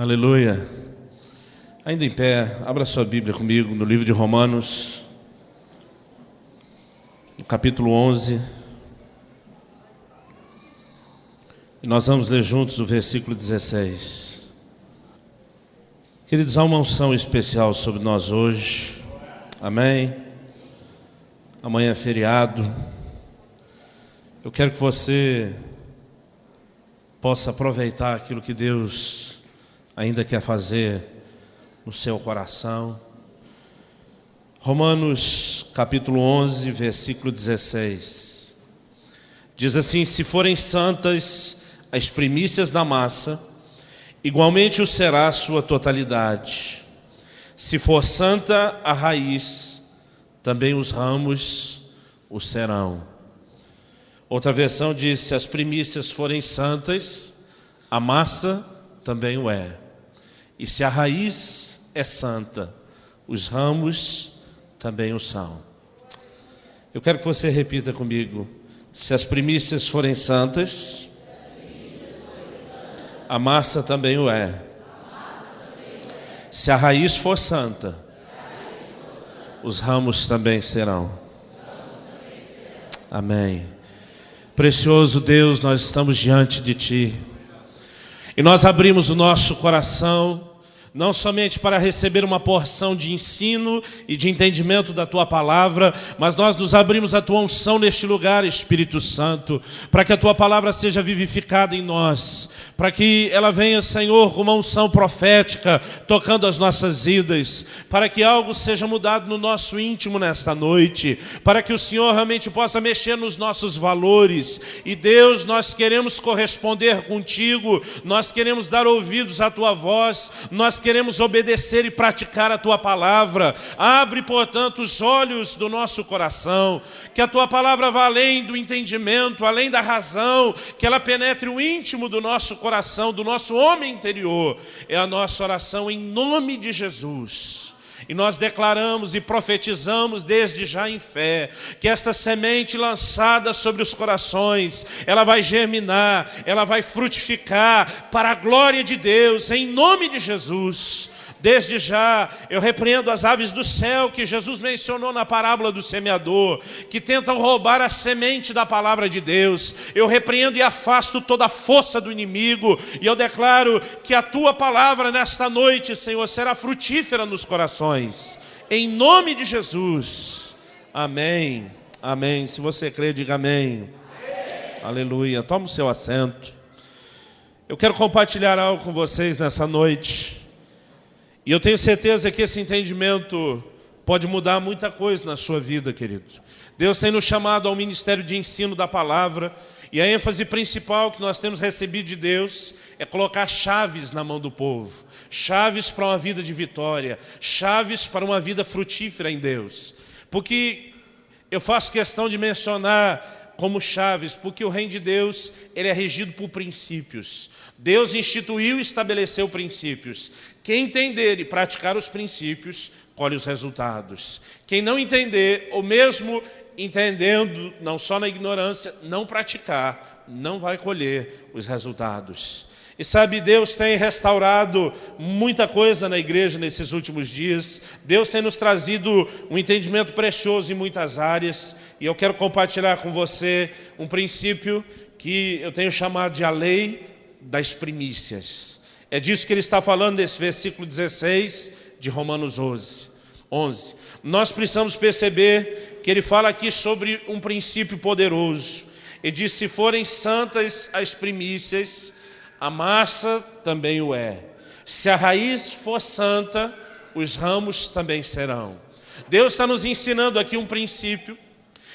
Aleluia. Ainda em pé, abra sua Bíblia comigo no livro de Romanos, no capítulo 11. E nós vamos ler juntos o versículo 16. Queridos, há uma unção especial sobre nós hoje. Amém? Amanhã é feriado. Eu quero que você possa aproveitar aquilo que Deus ainda quer fazer no seu coração. Romanos capítulo 11, versículo 16. Diz assim: se forem santas as primícias da massa, igualmente o será a sua totalidade. Se for santa a raiz, também os ramos o serão. Outra versão diz: se as primícias forem santas, a massa também o é. E se a raiz é santa, os ramos também o são. Eu quero que você repita comigo: se as primícias forem santas, a massa também o é. Se a raiz for santa, os ramos também serão. Amém. Precioso Deus, nós estamos diante de Ti. E nós abrimos o nosso coração, não somente para receber uma porção de ensino e de entendimento da Tua Palavra, mas nós nos abrimos à Tua unção neste lugar, Espírito Santo, para que a Tua Palavra seja vivificada em nós, para que ela venha, Senhor, com uma unção profética, tocando as nossas vidas, para que algo seja mudado no nosso íntimo nesta noite, para que o Senhor realmente possa mexer nos nossos valores. E Deus, nós queremos corresponder contigo, nós queremos dar ouvidos à Tua voz, nós queremos obedecer e praticar a Tua Palavra. Abre, portanto, os olhos do nosso coração, que a Tua Palavra vá além do entendimento, além da razão, que ela penetre o íntimo do nosso coração, do nosso homem interior. É a nossa oração em nome de Jesus. E nós declaramos e profetizamos desde já em fé, que esta semente lançada sobre os corações, ela vai germinar, ela vai frutificar para a glória de Deus, em nome de Jesus. Desde já, eu repreendo as aves do céu que Jesus mencionou na parábola do semeador, que tentam roubar a semente da palavra de Deus. Eu repreendo e afasto toda a força do inimigo, e eu declaro que a Tua palavra nesta noite, Senhor, será frutífera nos corações, em nome de Jesus. Amém, amém. Se você crê, diga amém. Aleluia. Toma o seu assento. Eu quero compartilhar algo com vocês nessa noite. E eu tenho certeza que esse entendimento pode mudar muita coisa na sua vida, querido. Deus tem nos chamado ao ministério de ensino da palavra, e a ênfase principal que nós temos recebido de Deus é colocar chaves na mão do povo. Chaves para uma vida de vitória, chaves para uma vida frutífera em Deus. Porque eu faço questão de mencionar como chaves, porque o reino de Deus, ele é regido por princípios. Deus instituiu e estabeleceu princípios. Quem entender e praticar os princípios, colhe os resultados. Quem não entender, ou mesmo entendendo, não só na ignorância, não praticar, não vai colher os resultados. E sabe, Deus tem restaurado muita coisa na igreja nesses últimos dias. Deus tem nos trazido um entendimento precioso em muitas áreas. E eu quero compartilhar com você um princípio que eu tenho chamado de a lei das primícias. É disso que ele está falando nesse versículo 16 de Romanos 11. Nós precisamos perceber que ele fala aqui sobre um princípio poderoso. Ele diz: se forem santas as primícias, a massa também o é. Se a raiz for santa, os ramos também serão. Deus está nos ensinando aqui um princípio,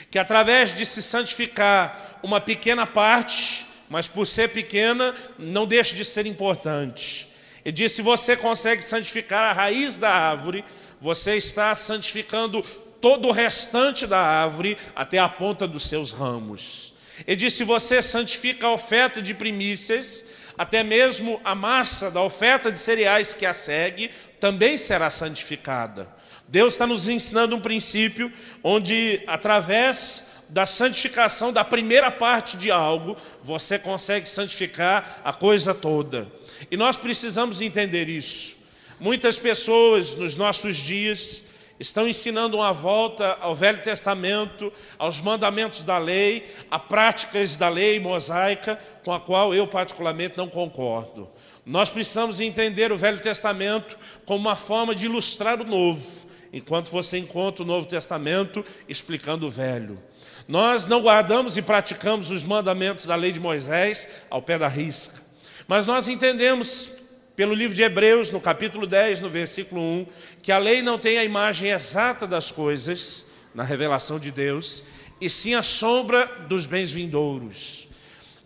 que através de se santificar uma pequena parte, mas por ser pequena, não deixa de ser importante. Ele diz: se você consegue santificar a raiz da árvore, você está santificando todo o restante da árvore até a ponta dos seus ramos. Ele diz: se você santifica a oferta de primícias, até mesmo a massa da oferta de cereais que a segue também será santificada. Deus está nos ensinando um princípio onde, através da santificação da primeira parte de algo, você consegue santificar a coisa toda. E nós precisamos entender isso. Muitas pessoas nos nossos dias estão ensinando uma volta ao Velho Testamento, aos mandamentos da lei, a práticas da lei mosaica, com a qual eu particularmente não concordo. Nós precisamos entender o Velho Testamento como uma forma de ilustrar o Novo, enquanto você encontra o Novo Testamento explicando o Velho. Nós não guardamos e praticamos os mandamentos da lei de Moisés ao pé da risca, mas nós entendemos pelo livro de Hebreus, no capítulo 10, no versículo 1, que a lei não tem a imagem exata das coisas, na revelação de Deus, e sim a sombra dos bens vindouros.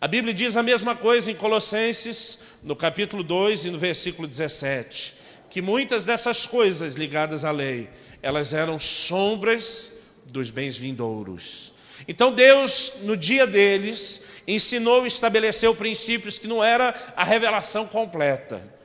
A Bíblia diz a mesma coisa em Colossenses, no capítulo 2 e no versículo 17, que muitas dessas coisas ligadas à lei, elas eram sombras dos bens vindouros. Então Deus, no dia deles, ensinou e estabeleceu princípios que não era a revelação completa.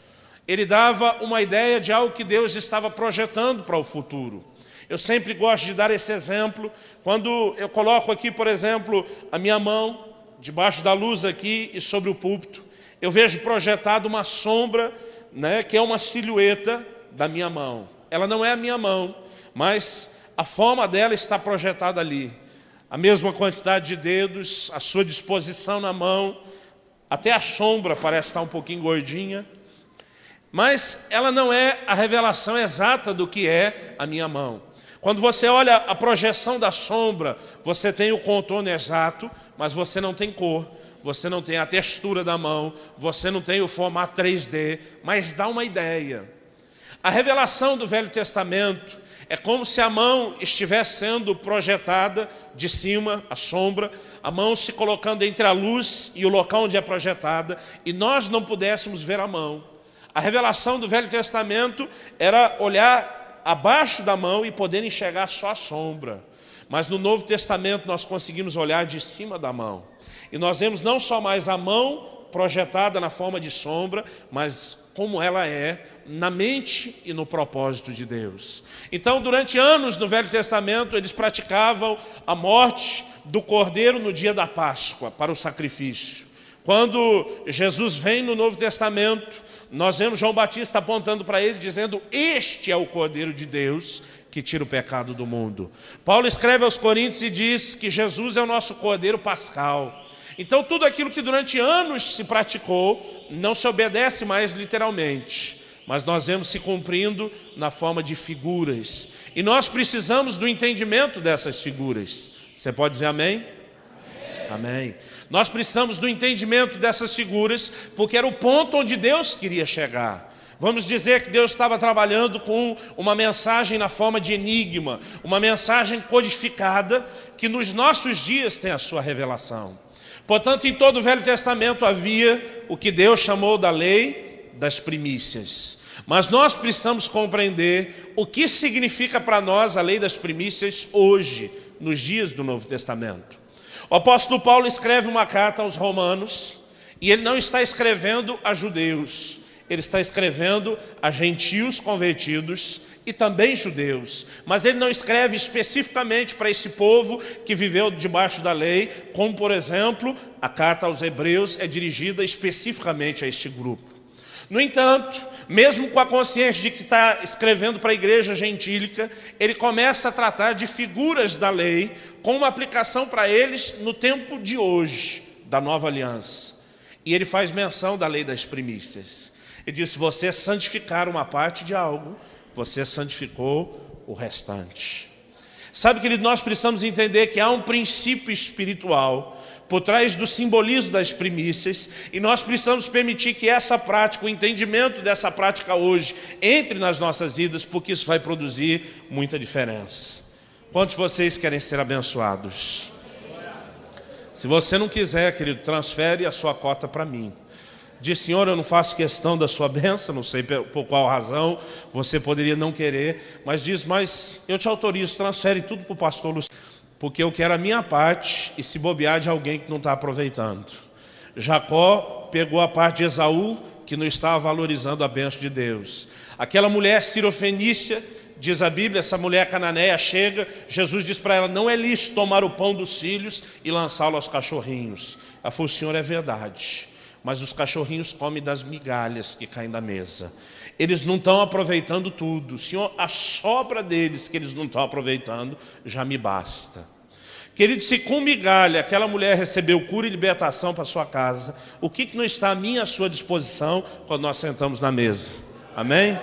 Ele dava uma ideia de algo que Deus estava projetando para o futuro. Eu sempre gosto de dar esse exemplo, quando eu coloco aqui, por exemplo, a minha mão, debaixo da luz aqui e sobre o púlpito, eu vejo projetado uma sombra, né, que é uma silhueta da minha mão. Ela não é a minha mão, mas a forma dela está projetada ali. A mesma quantidade de dedos, a sua disposição na mão, até a sombra parece estar um pouquinho gordinha, mas ela não é a revelação exata do que é a minha mão. Quando você olha a projeção da sombra, você tem o contorno exato, mas você não tem cor, você não tem a textura da mão, você não tem o formato 3D, mas dá uma ideia. A revelação do Velho Testamento é como se a mão estivesse sendo projetada de cima, a sombra, a mão se colocando entre a luz e o local onde é projetada, e nós não pudéssemos ver a mão. A revelação do Velho Testamento era olhar abaixo da mão e poder enxergar só a sombra. Mas no Novo Testamento nós conseguimos olhar de cima da mão. E nós vemos não só mais a mão projetada na forma de sombra, mas como ela é na mente e no propósito de Deus. Então, durante anos no Velho Testamento, eles praticavam a morte do cordeiro no dia da Páscoa, para o sacrifício. Quando Jesus vem no Novo Testamento, nós vemos João Batista apontando para ele, dizendo: este é o Cordeiro de Deus que tira o pecado do mundo. Paulo escreve aos Coríntios e diz que Jesus é o nosso Cordeiro Pascal. Então tudo aquilo que durante anos se praticou, não se obedece mais literalmente, mas nós vemos se cumprindo na forma de figuras. E nós precisamos do entendimento dessas figuras. Você pode dizer amém? Amém. Nós precisamos do entendimento dessas figuras, porque era o ponto onde Deus queria chegar. Vamos dizer que Deus estava trabalhando com uma mensagem na forma de enigma, uma mensagem codificada, que nos nossos dias tem a sua revelação. Portanto, em todo o Velho Testamento havia o que Deus chamou da lei das primícias. Mas nós precisamos compreender o que significa para nós a lei das primícias hoje, nos dias do Novo Testamento. O apóstolo Paulo escreve uma carta aos romanos, e ele não está escrevendo a judeus, ele está escrevendo a gentios convertidos e também judeus. Mas ele não escreve especificamente para esse povo que viveu debaixo da lei, como por exemplo, a carta aos hebreus é dirigida especificamente a este grupo. No entanto, mesmo com a consciência de que está escrevendo para a igreja gentílica, ele começa a tratar de figuras da lei com uma aplicação para eles no tempo de hoje, da nova aliança. E ele faz menção da lei das primícias. Ele diz: se você santificar uma parte de algo, você santificou o restante. Sabe, querido, nós precisamos entender que há um princípio espiritual por trás do simbolismo das primícias, e nós precisamos permitir que essa prática, o entendimento dessa prática hoje, entre nas nossas vidas, porque isso vai produzir muita diferença. Quantos de vocês querem ser abençoados? Se você não quiser, querido, transfere a sua cota para mim. Diz: Senhor, eu não faço questão da sua bênção, não sei por qual razão você poderia não querer, mas diz: mas eu te autorizo, transfere tudo para o pastor Luciano, porque eu quero a minha parte, e se bobear de alguém que não está aproveitando. Jacó pegou a parte de Esaú, que não estava valorizando a bênção de Deus. Aquela mulher sirofenícia, diz a Bíblia, essa mulher cananeia chega, Jesus diz para ela: não é lícito tomar o pão dos filhos e lançá-lo aos cachorrinhos. Ela falou: Senhor, é verdade. mas os cachorrinhos comem das migalhas que caem da mesa. Eles não estão aproveitando tudo. Senhor, a sobra deles que eles não estão aproveitando já me basta. Querido, se com migalha aquela mulher recebeu cura e libertação para sua casa, o que não está à minha e à sua disposição quando nós sentamos na mesa? Amém?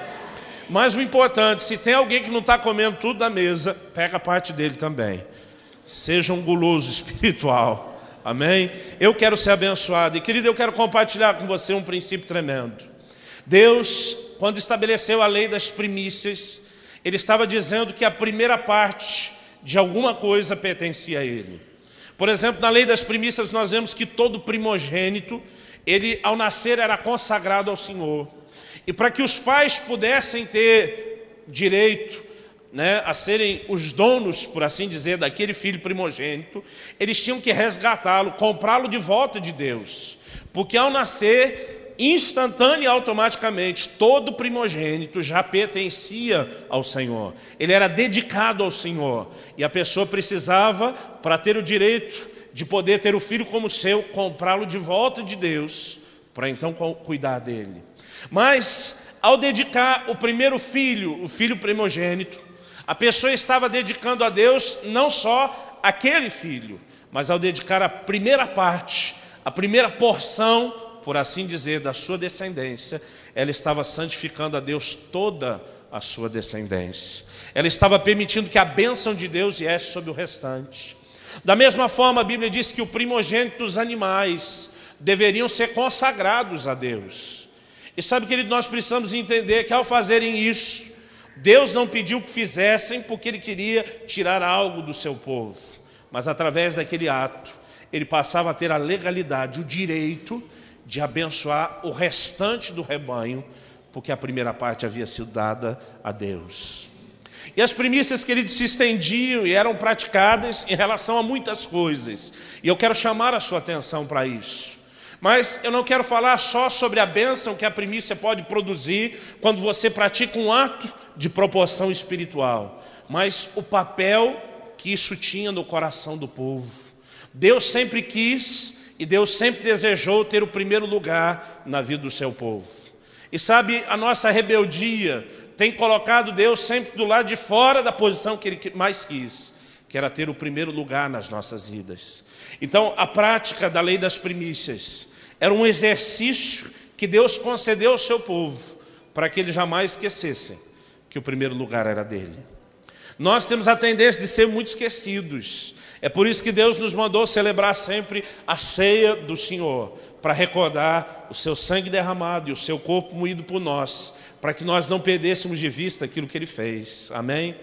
Mas o importante, se tem alguém que não está comendo tudo da mesa, pega a parte dele também. Seja um guloso espiritual. Amém? Eu quero ser abençoado. E querido, eu quero compartilhar com você um princípio tremendo. Deus, quando estabeleceu a lei das primícias, Ele estava dizendo que a primeira parte de alguma coisa pertencia a Ele. Por exemplo, na lei das primícias nós vemos que todo primogênito, ele ao nascer era consagrado ao Senhor. E para que os pais pudessem ter direito, a serem os donos, por assim dizer, daquele filho primogênito, eles tinham que resgatá-lo, comprá-lo de volta de Deus. Porque ao nascer, instantâneo e automaticamente, todo primogênito já pertencia ao Senhor. Ele era dedicado ao Senhor. E a pessoa precisava, para ter o direito de poder ter o filho como seu, comprá-lo de volta de Deus, para então cuidar dele. Mas, ao dedicar o primeiro filho, o filho primogênito, a pessoa estava dedicando a Deus não só aquele filho, mas ao dedicar a primeira parte, a primeira porção, por assim dizer, da sua descendência, ela estava santificando a Deus toda a sua descendência. Ela estava permitindo que a bênção de Deus viesse sobre o restante. Da mesma forma, a Bíblia diz que o primogênito dos animais deveriam ser consagrados a Deus. E sabe, querido, nós precisamos entender que ao fazerem isso, Deus não pediu que fizessem porque Ele queria tirar algo do seu povo. Mas através daquele ato, Ele passava a ter a legalidade, o direito de abençoar o restante do rebanho, porque a primeira parte havia sido dada a Deus. E as primícias, queridos, se estendiam e eram praticadas em relação a muitas coisas. E eu quero chamar a sua atenção para isso. Mas eu não quero falar só sobre a bênção que a primícia pode produzir quando você pratica um ato de proporção espiritual, mas o papel que isso tinha no coração do povo. Deus sempre quis e Deus sempre desejou ter o primeiro lugar na vida do seu povo. E sabe, a nossa rebeldia tem colocado Deus sempre do lado de fora da posição que Ele mais quis, que era ter o primeiro lugar nas nossas vidas. Então, a prática da lei das primícias era um exercício que Deus concedeu ao seu povo, para que eles jamais esquecessem que o primeiro lugar era dele. Nós temos a tendência de ser muito esquecidos. É por isso que Deus nos mandou celebrar sempre a ceia do Senhor, para recordar o seu sangue derramado e o seu corpo moído por nós, para que nós não perdêssemos de vista aquilo que Ele fez. Amém?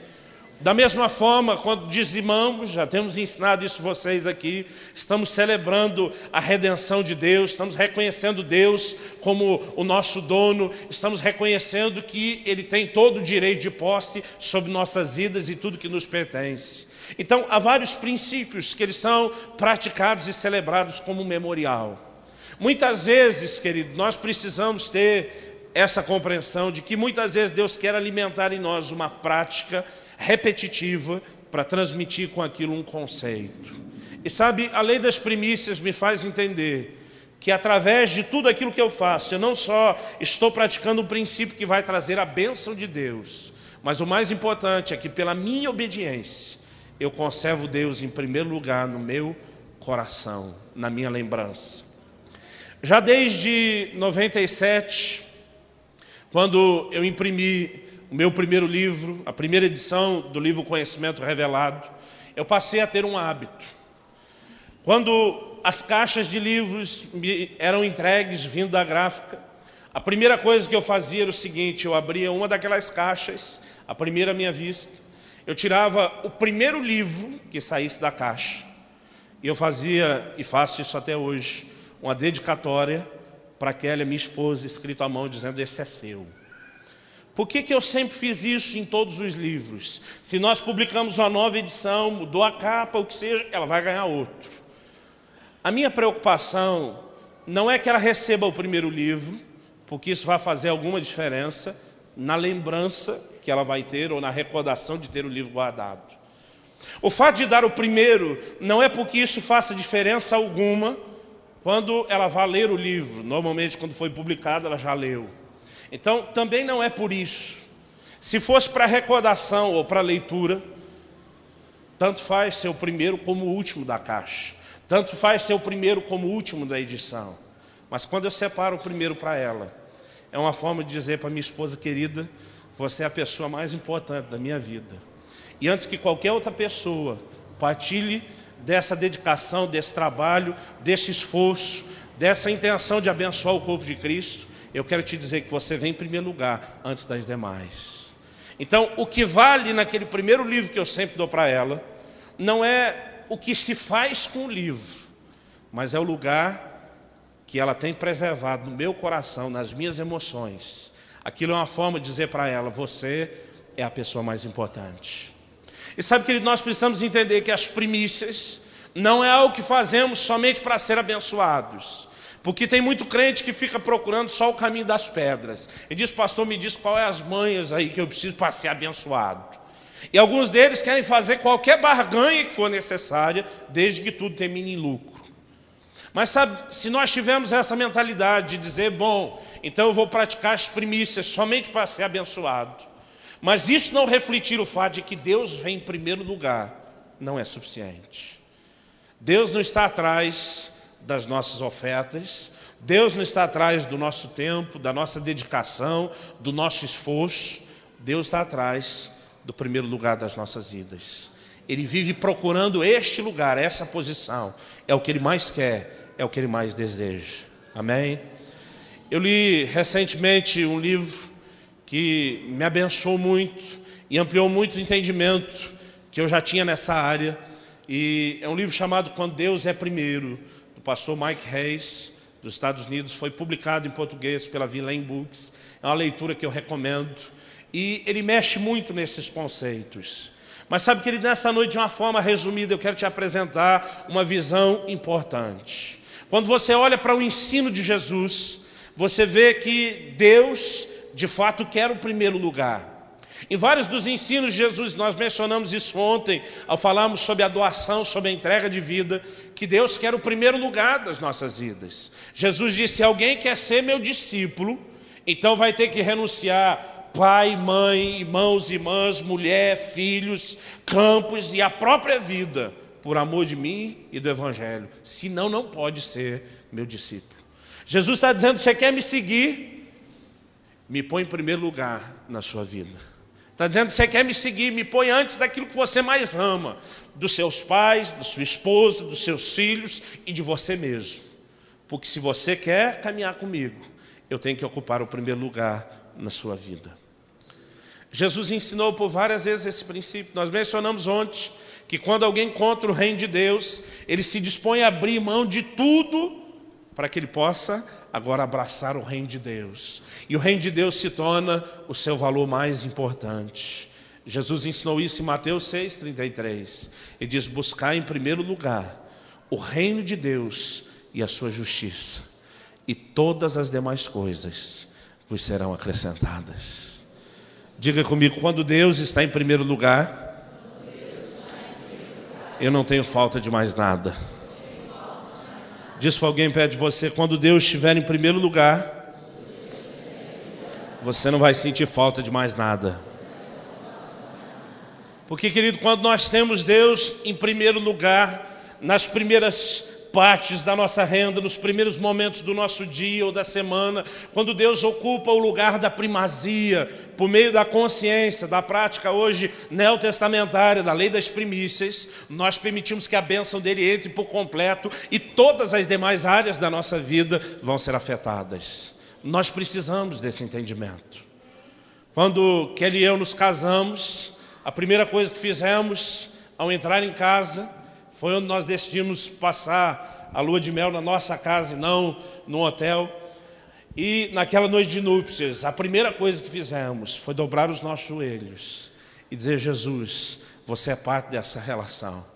Da mesma forma, quando dizimamos, já temos ensinado isso vocês aqui, estamos celebrando a redenção de Deus, estamos reconhecendo Deus como o nosso dono, estamos reconhecendo que Ele tem todo o direito de posse sobre nossas vidas e tudo que nos pertence. Então, há vários princípios que eles são praticados e celebrados como um memorial. Muitas vezes, querido, nós precisamos ter essa compreensão de que muitas vezes Deus quer alimentar em nós uma prática repetitiva para transmitir com aquilo um conceito. E sabe, a lei das primícias me faz entender que através de tudo aquilo que eu faço, eu não só estou praticando um princípio que vai trazer a bênção de Deus, mas o mais importante é que pela minha obediência, eu conservo Deus em primeiro lugar no meu coração, na minha lembrança. Já desde 97, quando eu imprimi o meu primeiro livro, a primeira edição do livro Conhecimento Revelado, eu passei a ter um hábito. Quando as caixas de livros me eram entregues vindo da gráfica, a primeira coisa que eu fazia era o seguinte: eu abria uma daquelas caixas, a primeira à minha vista, eu tirava o primeiro livro que saísse da caixa, e eu fazia, e faço isso até hoje, uma dedicatória para Kélia, minha esposa, escrito à mão, dizendo: esse é seu. Por que eu sempre fiz isso em todos os livros? Se nós publicamos uma nova edição, mudou a capa, o que seja, ela vai ganhar outro. A minha preocupação não é que ela receba o primeiro livro, porque isso vai fazer alguma diferença na lembrança que ela vai ter ou na recordação de ter o livro guardado. O fato de dar o primeiro não é porque isso faça diferença alguma quando ela vai ler o livro. Normalmente, quando foi publicado, ela já leu. Então, também não é por isso. Se fosse para recordação ou para leitura, tanto faz ser o primeiro como o último da caixa. Tanto faz ser o primeiro como o último da edição. Mas quando eu separo o primeiro para ela, é uma forma de dizer para minha esposa querida, você é a pessoa mais importante da minha vida. E antes que qualquer outra pessoa partilhe dessa dedicação, desse trabalho, desse esforço, dessa intenção de abençoar o corpo de Cristo, eu quero te dizer que você vem em primeiro lugar antes das demais. Então, o que vale naquele primeiro livro que eu sempre dou para ela, não é o que se faz com o livro, mas é o lugar que ela tem preservado no meu coração, nas minhas emoções. Aquilo é uma forma de dizer para ela, você é a pessoa mais importante. E sabe, querido, nós precisamos entender que as primícias não é algo que fazemos somente para ser abençoados. Porque tem muito crente que fica procurando só o caminho das pedras. E diz, pastor, me diz qual é as manhas aí que eu preciso para ser abençoado. E alguns deles querem fazer qualquer barganha que for necessária, desde que tudo termine em lucro. Mas sabe, se nós tivermos essa mentalidade de dizer, bom, então eu vou praticar as primícias somente para ser abençoado, mas isso não refletir o fato de que Deus vem em primeiro lugar, não é suficiente. Deus não está atrás das nossas ofertas, Deus não está atrás do nosso tempo, da nossa dedicação, do nosso esforço. Deus está atrás do primeiro lugar das nossas vidas. Ele vive procurando este lugar, essa posição. É o que Ele mais quer, é o que Ele mais deseja. Amém? Eu li recentemente um livro que me abençoou muito e ampliou muito o entendimento que eu já tinha nessa área. E é um livro chamado Quando Deus é Primeiro, do pastor Mike Hayes, dos Estados Unidos. Foi publicado em português pela Villain Books. É uma leitura que eu recomendo. E ele mexe muito nesses conceitos. Mas sabe, querido, nessa noite, de uma forma resumida, eu quero te apresentar uma visão importante. Quando você olha para o ensino de Jesus, você vê que Deus, de fato, quer o primeiro lugar. Em vários dos ensinos de Jesus, nós mencionamos isso ontem, ao falarmos sobre a doação, sobre a entrega de vida, que Deus quer o primeiro lugar das nossas vidas. Jesus disse, se alguém quer ser meu discípulo, então vai ter que renunciar pai, mãe, irmãos, irmãs, mulher, filhos, campos e a própria vida, por amor de mim e do Evangelho. Senão não pode ser meu discípulo. Jesus está dizendo, você quer me seguir? Me põe em primeiro lugar na sua vida. Está dizendo, você quer me seguir? Me põe antes daquilo que você mais ama. Dos seus pais, da sua esposa, dos seus filhos e de você mesmo. Porque se você quer caminhar comigo, eu tenho que ocupar o primeiro lugar na sua vida. Jesus ensinou por várias vezes esse princípio. Nós mencionamos ontem que quando alguém encontra o reino de Deus, ele se dispõe a abrir mão de tudo para que ele possa agora abraçar o reino de Deus. E o reino de Deus se torna o seu valor mais importante. Jesus ensinou isso em Mateus 6,33. Ele diz, buscar em primeiro lugar o reino de Deus e a sua justiça, e todas as demais coisas vos serão acrescentadas. Diga comigo, quando Deus está em primeiro lugar, eu não tenho falta de mais nada. Diz para alguém perto de você, quando Deus estiver em primeiro lugar, você não vai sentir falta de mais nada. Porque, querido, quando nós temos Deus em primeiro lugar, nas primeiras partes da nossa renda, nos primeiros momentos do nosso dia ou da semana, quando Deus ocupa o lugar da primazia, por meio da consciência, da prática hoje neotestamentária, da lei das primícias, nós permitimos que a bênção dele entre por completo e todas as demais áreas da nossa vida vão ser afetadas. Nós precisamos desse entendimento. Quando Kelly e eu nos casamos, a primeira coisa que fizemos ao entrar em casa foi onde nós decidimos passar a lua de mel na nossa casa e não no hotel. E naquela noite de núpcias, a primeira coisa que fizemos foi dobrar os nossos joelhos e dizer, Jesus, você é parte dessa relação.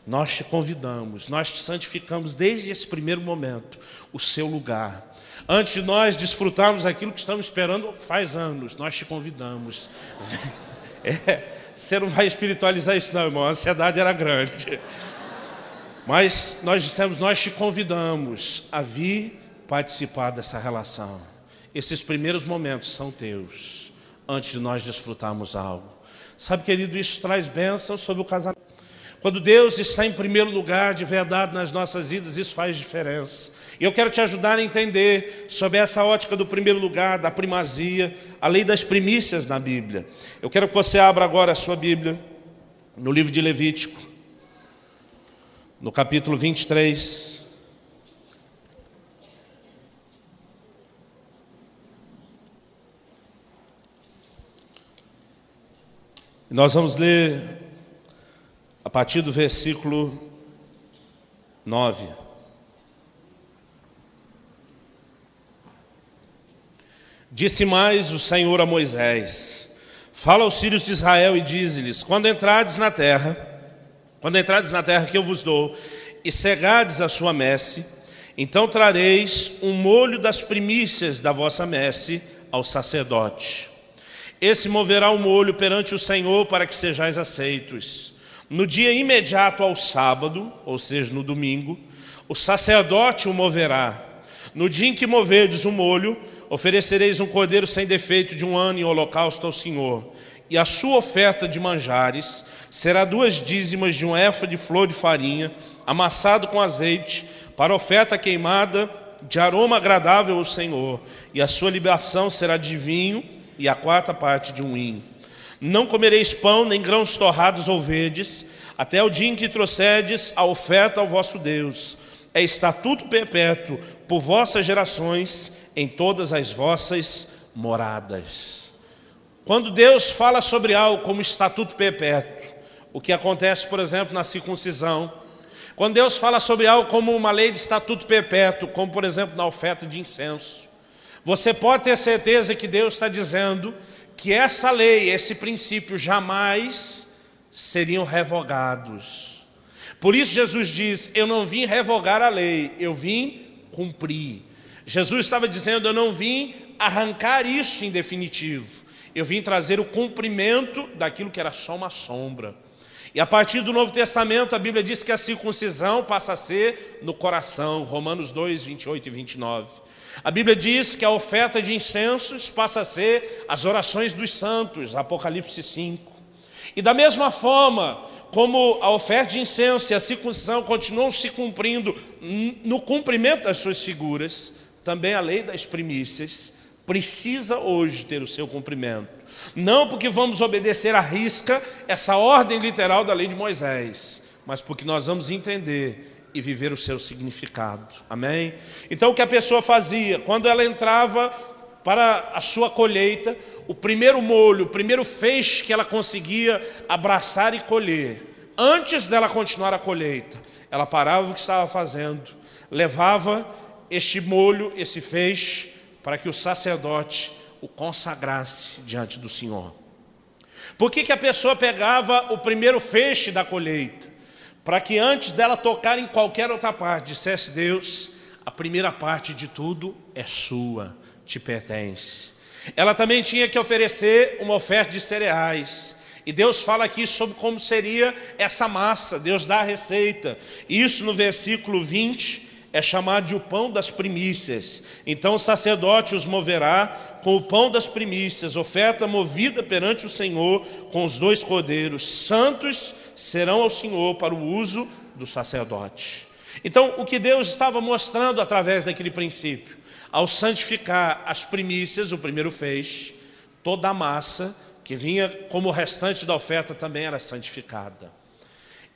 Nós te convidamos, nós te santificamos desde esse primeiro momento, o seu lugar. Antes de nós desfrutarmos aquilo que estamos esperando faz anos, nós te convidamos. Você não vai espiritualizar isso não, irmão, a ansiedade era grande. Mas nós dissemos, nós te convidamos a vir participar dessa relação. Esses primeiros momentos são teus, antes de nós desfrutarmos algo. Sabe, querido, isso traz bênção sobre o casamento. Quando Deus está em primeiro lugar de verdade nas nossas vidas, isso faz diferença. E eu quero te ajudar a entender sobre essa ótica do primeiro lugar, da primazia, a lei das primícias na Bíblia. Eu quero que você abra agora a sua Bíblia, no livro de Levítico, no capítulo 23. Nós vamos ler a partir do versículo 9. Disse mais o Senhor a Moisés: fala aos filhos de Israel e dize-lhes: quando entrardes na terra que eu vos dou, e cegardes a sua messe, então trareis um molho das primícias da vossa messe ao sacerdote. Esse moverá o molho perante o Senhor para que sejais aceitos. No dia imediato ao sábado, ou seja, no domingo, o sacerdote o moverá. No dia em que moverdes o molho, oferecereis um cordeiro sem defeito de 1 ano em holocausto ao Senhor. E a sua oferta de manjares será 2 dízimas de 1 efa de flor de farinha, amassado com azeite, para oferta queimada de aroma agradável ao Senhor. E a sua libação será de vinho, e a 4ª parte de 1 hin. Não comereis pão, nem grãos torrados ou verdes, até o dia em que trouxerdes a oferta ao vosso Deus. É estatuto perpétuo por vossas gerações, em todas as vossas moradas. Quando Deus fala sobre algo como estatuto perpétuo, o que acontece, por exemplo, na circuncisão, quando Deus fala sobre algo como uma lei de estatuto perpétuo, como por exemplo na oferta de incenso, você pode ter certeza que Deus está dizendo que essa lei, esse princípio jamais seriam revogados. Por isso Jesus diz, eu não vim revogar a lei, eu vim cumprir. Jesus estava dizendo, eu não vim arrancar isso em definitivo, eu vim trazer o cumprimento daquilo que era só uma sombra. E a partir do Novo Testamento, a Bíblia diz que a circuncisão passa a ser no coração, Romanos 2, 28 e 29. A Bíblia diz que a oferta de incensos passa a ser as orações dos santos, Apocalipse 5. E da mesma forma, como a oferta de incenso e a circuncisão continuam se cumprindo no cumprimento das suas figuras, também a lei das primícias precisa hoje ter o seu cumprimento. Não porque vamos obedecer à risca essa ordem literal da lei de Moisés, mas porque nós vamos entender e viver o seu significado. Amém? Então o que a pessoa fazia? Quando ela entrava para a sua colheita, o primeiro molho, o primeiro feixe que ela conseguia abraçar e colher, antes dela continuar a colheita, ela parava o que estava fazendo, levava este molho, esse feixe, para que o sacerdote o consagrasse diante do Senhor. Por que a pessoa pegava o primeiro feixe da colheita? Para que antes dela tocar em qualquer outra parte, dissesse Deus, a primeira parte de tudo é sua, te pertence. Ela também tinha que oferecer uma oferta de cereais. E Deus fala aqui sobre como seria essa massa, Deus dá a receita. Isso no versículo 20 é chamado de o pão das primícias. Então o sacerdote os moverá com o pão das primícias, oferta movida perante o Senhor com os 2 cordeiros. Santos serão ao Senhor para o uso do sacerdote. Então o que Deus estava mostrando através daquele princípio? Ao santificar as primícias, o primeiro feixe, toda a massa que vinha como o restante da oferta também era santificada.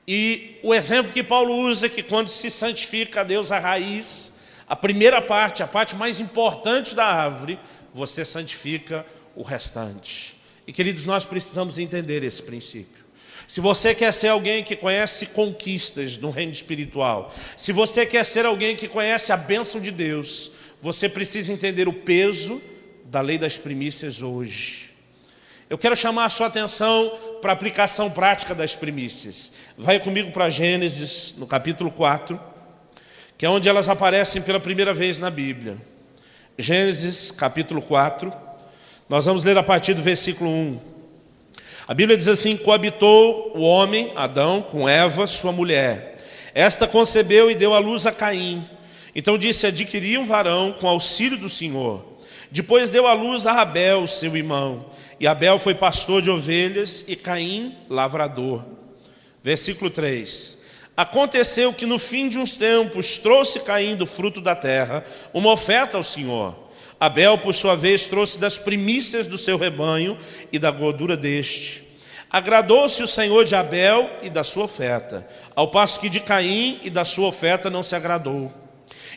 E o exemplo que Paulo usa é que quando se santifica a Deus a raiz, a primeira parte, a parte mais importante da árvore, você santifica o restante. E queridos, nós precisamos entender esse princípio. Se você quer ser alguém que conhece conquistas no reino espiritual, se você quer ser alguém que conhece a bênção de Deus, você precisa entender o peso da lei das primícias hoje. Eu quero chamar a sua atenção para a aplicação prática das primícias. Vai comigo para Gênesis, no capítulo 4, que é onde elas aparecem pela primeira vez na Bíblia. Gênesis, capítulo 4, nós vamos ler a partir do versículo 1. A Bíblia diz assim, coabitou o homem, Adão, com Eva, sua mulher. Esta concebeu e deu à luz a Caim. Então disse: adquiri um varão com auxílio do Senhor. Depois deu à luz a Abel, seu irmão. E Abel foi pastor de ovelhas e Caim lavrador. Versículo 3. Aconteceu que no fim de uns tempos trouxe Caim do fruto da terra uma oferta ao Senhor. Abel, por sua vez, trouxe das primícias do seu rebanho e da gordura deste. Agradou-se o Senhor de Abel e da sua oferta, ao passo que de Caim e da sua oferta não se agradou.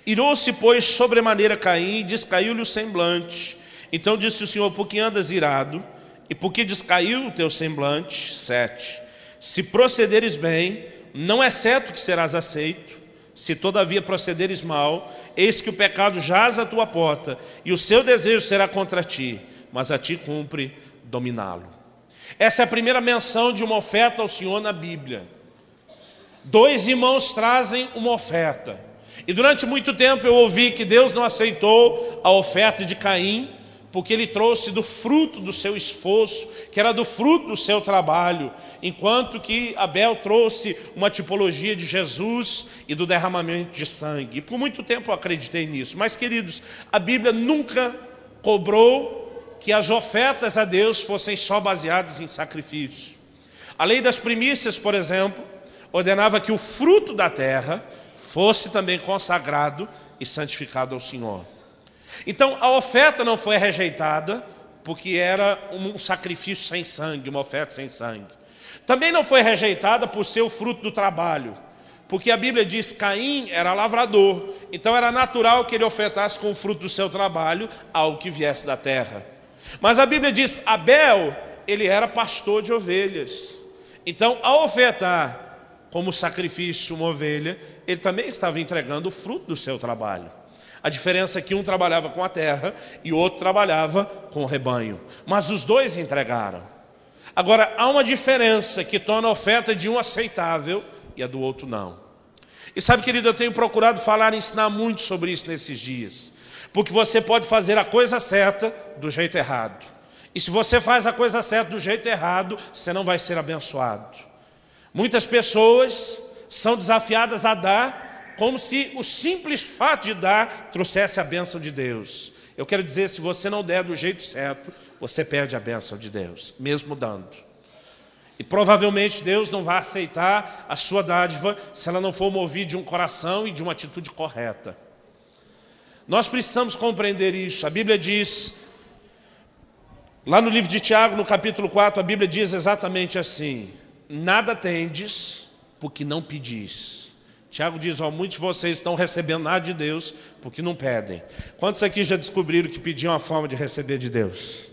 Irou-se, pois, sobremaneira Caim e descaiu-lhe o semblante. Então disse o Senhor: por que andas irado? E por que descaiu o teu semblante? 7. Se procederes bem, não é certo que serás aceito. Se todavia procederes mal, eis que o pecado jaz à tua porta, e o seu desejo será contra ti, mas a ti cumpre dominá-lo. Essa é a primeira menção de uma oferta ao Senhor na Bíblia. Dois irmãos trazem uma oferta. E durante muito tempo eu ouvi que Deus não aceitou a oferta de Caim, porque ele trouxe do fruto do seu esforço, que era do fruto do seu trabalho, enquanto que Abel trouxe uma tipologia de Jesus e do derramamento de sangue. E por muito tempo eu acreditei nisso. Mas, queridos, a Bíblia nunca cobrou que as ofertas a Deus fossem só baseadas em sacrifício. A lei das primícias, por exemplo, ordenava que o fruto da terra fosse também consagrado e santificado ao Senhor. Então a oferta não foi rejeitada porque era um sacrifício sem sangue, uma oferta sem sangue. Também não foi rejeitada por ser o fruto do trabalho, porque a Bíblia diz que Caim era lavrador, então era natural que ele ofertasse com o fruto do seu trabalho algo que viesse da terra. Mas a Bíblia diz que Abel, ele era pastor de ovelhas. Então, ao ofertar como sacrifício uma ovelha, ele também estava entregando o fruto do seu trabalho. A diferença é que um trabalhava com a terra e o outro trabalhava com o rebanho. Mas os dois entregaram. Agora, há uma diferença que torna a oferta de um aceitável e a do outro não. E sabe, querido, eu tenho procurado falar e ensinar muito sobre isso nesses dias. Porque você pode fazer a coisa certa do jeito errado. E se você faz a coisa certa do jeito errado, você não vai ser abençoado. Muitas pessoas são desafiadas a dar como se o simples fato de dar trouxesse a bênção de Deus. Eu quero dizer, se você não der do jeito certo, você perde a bênção de Deus, mesmo dando. E provavelmente Deus não vai aceitar a sua dádiva se ela não for movida de um coração e de uma atitude correta. Nós precisamos compreender isso. A Bíblia diz, lá no livro de Tiago, no capítulo 4, a Bíblia diz exatamente assim: nada tendes porque não pedis. Tiago diz: muitos de vocês estão recebendo nada de Deus porque não pedem. Quantos aqui já descobriram que pediam a forma de receber de Deus?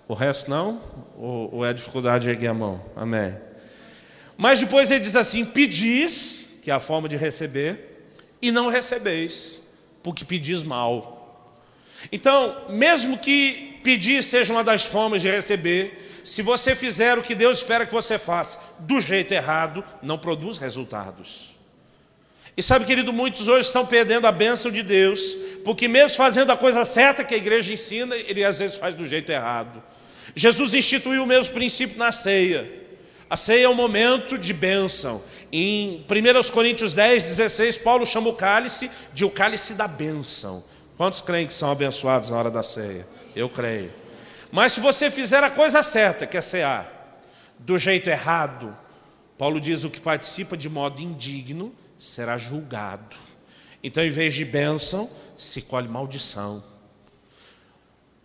O resto não? Ou é a dificuldade de erguer a mão? Amém. Mas depois ele diz assim: pedis, que é a forma de receber, e não recebeis, porque pedis mal. Então, mesmo que pedir seja uma das formas de receber, se você fizer o que Deus espera que você faça do jeito errado, não produz resultados. E sabe, querido, muitos hoje estão perdendo a bênção de Deus, porque mesmo fazendo a coisa certa que a igreja ensina, ele às vezes faz do jeito errado. Jesus instituiu o mesmo princípio na ceia. A ceia é um momento de bênção. Em 1 Coríntios 10, 16, Paulo chama o cálice de o cálice da bênção. Quantos creem que são abençoados na hora da ceia? Eu creio. Mas se você fizer a coisa certa, que é cear, do jeito errado, Paulo diz: o que participa de modo indigno será julgado. Então, em vez de bênção, se colhe maldição.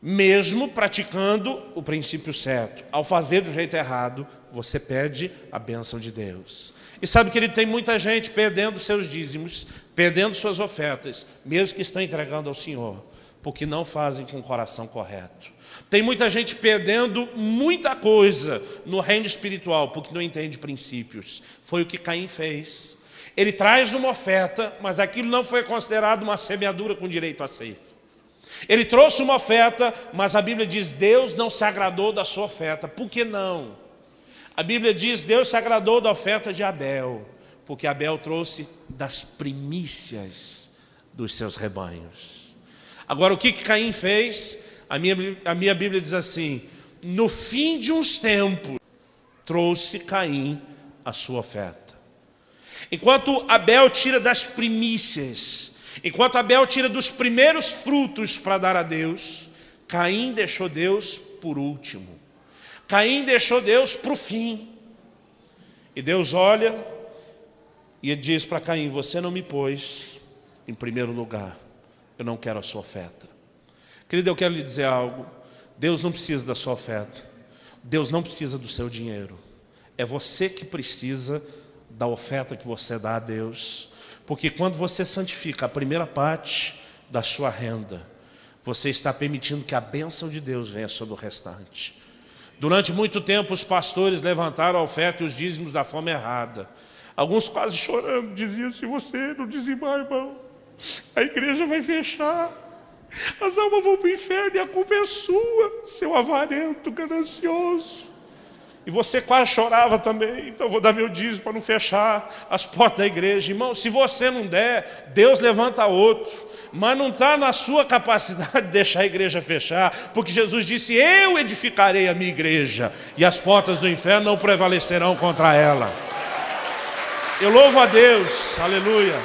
Mesmo praticando o princípio certo, ao fazer do jeito errado, você perde a bênção de Deus. E sabe, querido, tem muita gente perdendo seus dízimos, perdendo suas ofertas, mesmo que estão entregando ao Senhor, porque não fazem com o coração correto. Tem muita gente perdendo muita coisa no reino espiritual, porque não entende princípios. Foi o que Caim fez. Ele traz uma oferta, mas aquilo não foi considerado uma semeadura com direito a ceifa. Ele trouxe uma oferta, mas a Bíblia diz: Deus não se agradou da sua oferta. Por que não? A Bíblia diz: Deus se agradou da oferta de Abel, porque Abel trouxe das primícias dos seus rebanhos. Agora, o que Caim fez? A minha Bíblia diz assim: no fim de uns tempos, trouxe Caim a sua oferta. Enquanto Abel tira das primícias, enquanto Abel tira dos primeiros frutos para dar a Deus, Caim deixou Deus por último. Caim deixou Deus para o fim. E Deus olha e ele diz para Caim: você não me pôs em primeiro lugar, eu não quero a sua oferta. Querido, eu quero lhe dizer algo. Deus não precisa da sua oferta, Deus não precisa do seu dinheiro. É você que precisa da oferta que você dá a Deus. Porque quando você santifica a primeira parte da sua renda, você está permitindo que a bênção de Deus venha sobre o restante. Durante muito tempo os pastores levantaram a oferta e os dízimos da forma errada. Alguns quase chorando diziam: se você não dizimar, irmão, a igreja vai fechar, as almas vão para o inferno e a culpa é sua, seu avarento, ganancioso. E você quase chorava também: então eu vou dar meu dízimo para não fechar as portas da igreja. Irmão, se você não der, Deus levanta outro. Mas não está na sua capacidade de deixar a igreja fechar, porque Jesus disse: eu edificarei a minha igreja, e as portas do inferno não prevalecerão contra ela. Eu louvo a Deus, aleluia.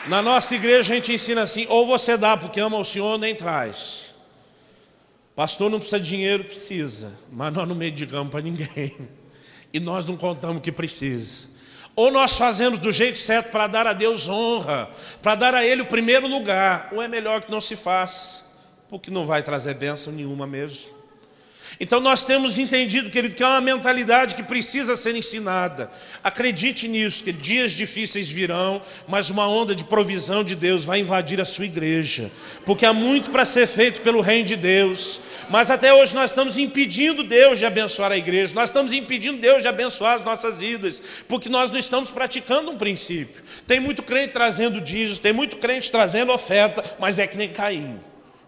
Na nossa igreja a gente ensina assim: ou você dá porque ama o Senhor, nem traz. Pastor, não precisa de dinheiro? Precisa, mas nós não mendigamos para ninguém. E nós não contamos que precisa. Ou nós fazemos do jeito certo para dar a Deus honra, para dar a Ele o primeiro lugar, ou é melhor que não se faça, porque não vai trazer bênção nenhuma mesmo. Então nós temos entendido, querido, que é uma mentalidade que precisa ser ensinada. Acredite nisso, que dias difíceis virão, mas uma onda de provisão de Deus vai invadir a sua igreja. Porque há muito para ser feito pelo reino de Deus. Mas até hoje nós estamos impedindo Deus de abençoar a igreja. Nós estamos impedindo Deus de abençoar as nossas vidas. Porque nós não estamos praticando um princípio. Tem muito crente trazendo dízimos, tem muito crente trazendo oferta, mas é que nem Caim.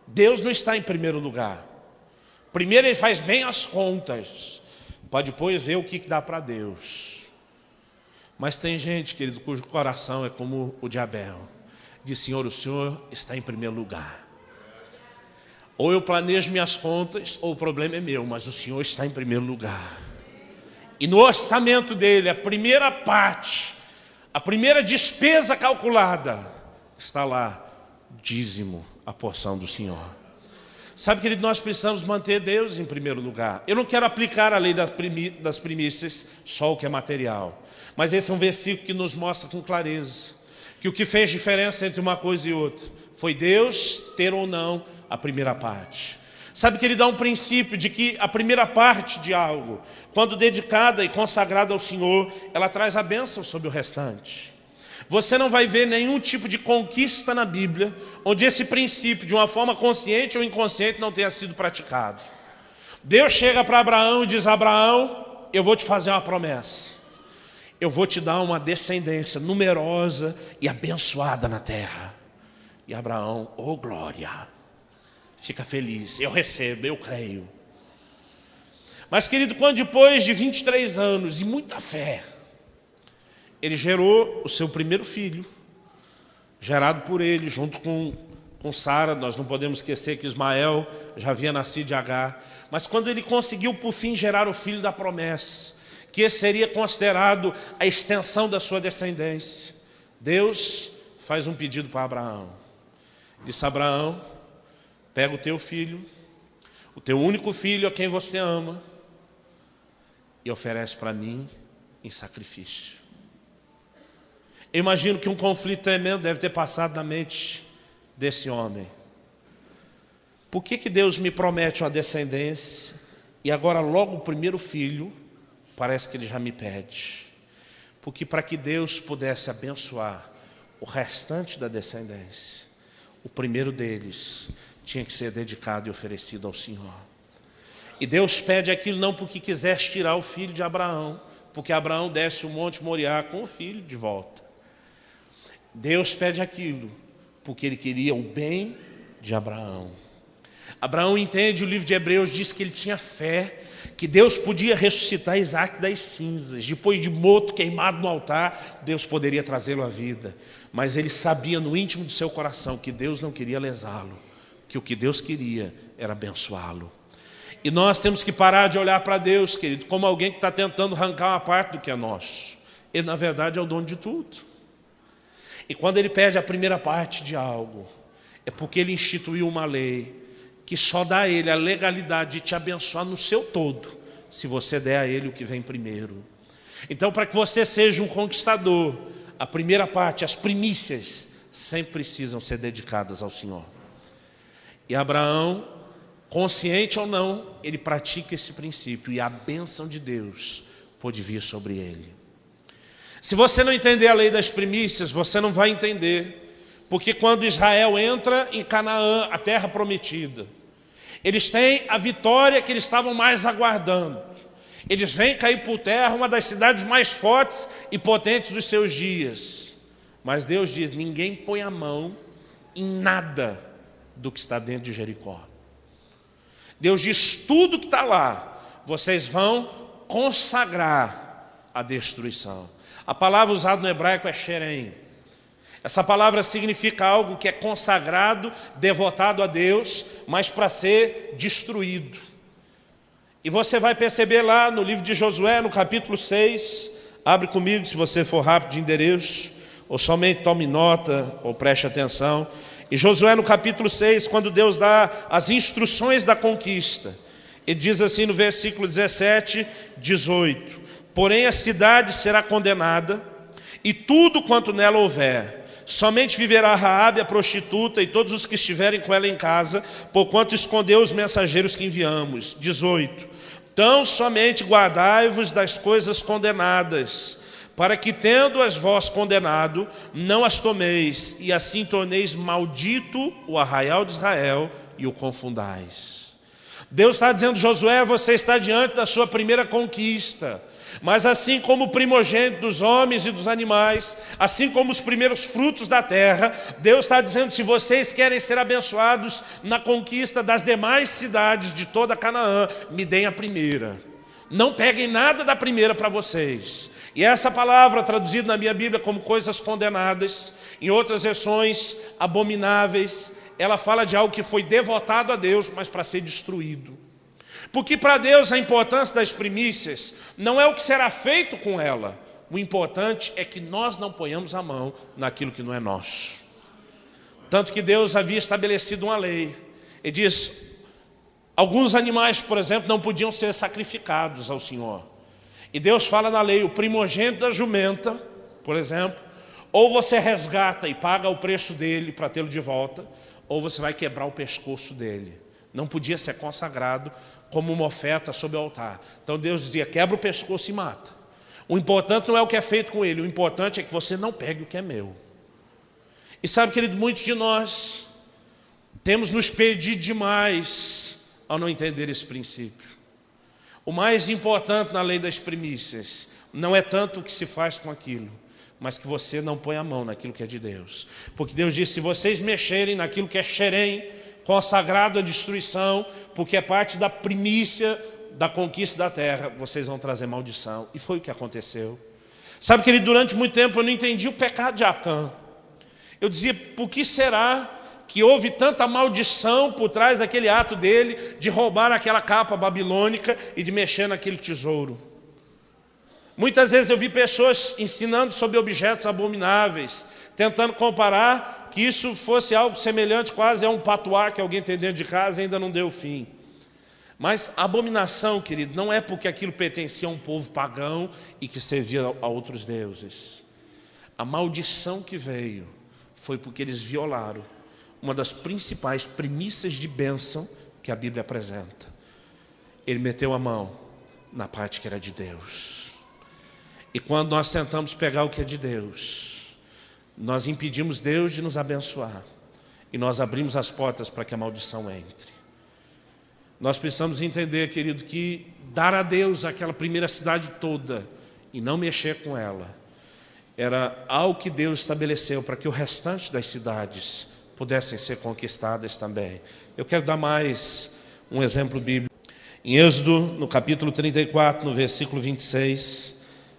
Deus não está em primeiro lugar. Primeiro ele faz bem as contas, para depois ver o que dá para Deus. Mas tem gente, querido, cujo coração é como o de Abel. Diz: Senhor, o Senhor está em primeiro lugar. Ou eu planejo minhas contas, ou o problema é meu, mas o Senhor está em primeiro lugar. E no orçamento dele, a primeira parte, a primeira despesa calculada, está lá: dízimo, a porção do Senhor. Sabe, querido, nós precisamos manter Deus em primeiro lugar. Eu não quero aplicar a lei das primícias, só o que é material. Mas esse é um versículo que nos mostra com clareza que o que fez diferença entre uma coisa e outra foi Deus ter ou não a primeira parte. Sabe que ele dá um princípio de que a primeira parte de algo, quando dedicada e consagrada ao Senhor, ela traz a bênção sobre o restante. Você não vai ver nenhum tipo de conquista na Bíblia onde esse princípio, de uma forma consciente ou inconsciente, não tenha sido praticado. Deus chega para Abraão e diz: Abraão, eu vou te fazer uma promessa. Eu vou te dar uma descendência numerosa e abençoada na terra. E Abraão: oh glória, fica feliz, eu recebo, eu creio. Mas, querido, quando depois de 23 anos e muita fé, ele gerou o seu primeiro filho, gerado por ele, junto com Sara. Nós não podemos esquecer que Ismael já havia nascido de Agar. Mas quando ele conseguiu, por fim, gerar o filho da promessa, que esse seria considerado a extensão da sua descendência, Deus faz um pedido para Abraão. Disse: Abraão, pega o teu filho, o teu único filho a quem você ama, e oferece para mim em sacrifício. Eu imagino que um conflito tremendo deve ter passado na mente desse homem. Por que Deus me promete uma descendência e agora logo o primeiro filho parece que ele já me pede? Porque para que Deus pudesse abençoar o restante da descendência, o primeiro deles tinha que ser dedicado e oferecido ao Senhor. E Deus pede aquilo não porque quisesse tirar o filho de Abraão, porque Abraão desce o Monte Moriá com o filho de volta. Deus pede aquilo porque ele queria o bem de Abraão. Abraão entende, o livro de Hebreus diz que ele tinha fé, que Deus podia ressuscitar Isaac das cinzas. Depois de morto, queimado no altar, Deus poderia trazê-lo à vida. Mas ele sabia no íntimo do seu coração que Deus não queria lesá-lo, que o que Deus queria era abençoá-lo. E nós temos que parar de olhar para Deus, querido, como alguém que está tentando arrancar uma parte do que é nosso. Ele, na verdade, é o dono de tudo. E quando Ele pede a primeira parte de algo, é porque Ele instituiu uma lei que só dá a Ele a legalidade de te abençoar no seu todo, se você der a Ele o que vem primeiro. Então, para que você seja um conquistador, a primeira parte, as primícias, sempre precisam ser dedicadas ao Senhor. E Abraão, consciente ou não, ele pratica esse princípio e a bênção de Deus pode vir sobre ele. Se você não entender a lei das primícias, você não vai entender, porque quando Israel entra em Canaã, a terra prometida, eles têm a vitória que eles estavam mais aguardando. Eles vêm cair por terra, uma das cidades mais fortes e potentes dos seus dias. Mas Deus diz, ninguém põe a mão em nada do que está dentro de Jericó. Deus diz, tudo que está lá, vocês vão consagrar a destruição. A palavra usada no hebraico é xerém. Essa palavra significa algo que é consagrado, devotado a Deus, mas para ser destruído. E você vai perceber lá no livro de Josué, no capítulo 6, abre comigo se você for rápido de endereço, ou somente tome nota, ou preste atenção. E Josué no capítulo 6, quando Deus dá as instruções da conquista, ele diz assim no versículo 17, 18: porém a cidade será condenada, e tudo quanto nela houver, somente viverá Raabe a prostituta e todos os que estiverem com ela em casa, porquanto escondeu os mensageiros que enviamos. 18: então somente guardai-vos das coisas condenadas, para que, tendo-as vós condenado, não as tomeis, e assim torneis maldito o arraial de Israel e o confundais. Deus está dizendo, Josué, você está diante da sua primeira conquista. Mas assim como o primogênito dos homens e dos animais, assim como os primeiros frutos da terra, Deus está dizendo, se vocês querem ser abençoados na conquista das demais cidades de toda Canaã, me deem a primeira. Não peguem nada da primeira para vocês. E essa palavra, traduzida na minha Bíblia como coisas condenadas, em outras versões, abomináveis, ela fala de algo que foi devotado a Deus, mas para ser destruído. Porque para Deus a importância das primícias não é o que será feito com ela. O importante é que nós não ponhamos a mão naquilo que não é nosso. Tanto que Deus havia estabelecido uma lei. Ele diz, alguns animais, por exemplo, não podiam ser sacrificados ao Senhor. E Deus fala na lei, o primogênito da jumenta, por exemplo, ou você resgata e paga o preço dele para tê-lo de volta, ou você vai quebrar o pescoço dele. Não podia ser consagrado como uma oferta sobre o altar. Então Deus dizia, quebra o pescoço e mata. O importante não é o que é feito com ele, o importante é que você não pegue o que é meu. E sabe, querido, muitos de nós temos nos perdido demais ao não entender esse princípio. O mais importante na lei das primícias não é tanto o que se faz com aquilo, mas que você não põe a mão naquilo que é de Deus. Porque Deus disse, se vocês mexerem naquilo que é xerém, consagrado à destruição, porque é parte da primícia da conquista da terra, vocês vão trazer maldição. E foi o que aconteceu. Sabe, querido, durante muito tempo eu não entendi o pecado de Acã. Eu dizia, por que será que houve tanta maldição por trás daquele ato dele de roubar aquela capa babilônica e de mexer naquele tesouro? Muitas vezes eu vi pessoas ensinando sobre objetos abomináveis, tentando comparar que isso fosse algo semelhante quase a um patuá que alguém tem dentro de casa e ainda não deu fim. Mas a abominação, querido, não é porque aquilo pertencia a um povo pagão e que servia a outros deuses. A maldição que veio foi porque eles violaram uma das principais primícias de bênção que a Bíblia apresenta. Ele meteu a mão na parte que era de Deus. E quando nós tentamos pegar o que é de Deus, nós impedimos Deus de nos abençoar. E nós abrimos as portas para que a maldição entre. Nós precisamos entender, querido, que dar a Deus aquela primeira cidade toda e não mexer com ela, era algo que Deus estabeleceu para que o restante das cidades pudessem ser conquistadas também. Eu quero dar mais um exemplo bíblico. Em Êxodo, no capítulo 34, no versículo 26,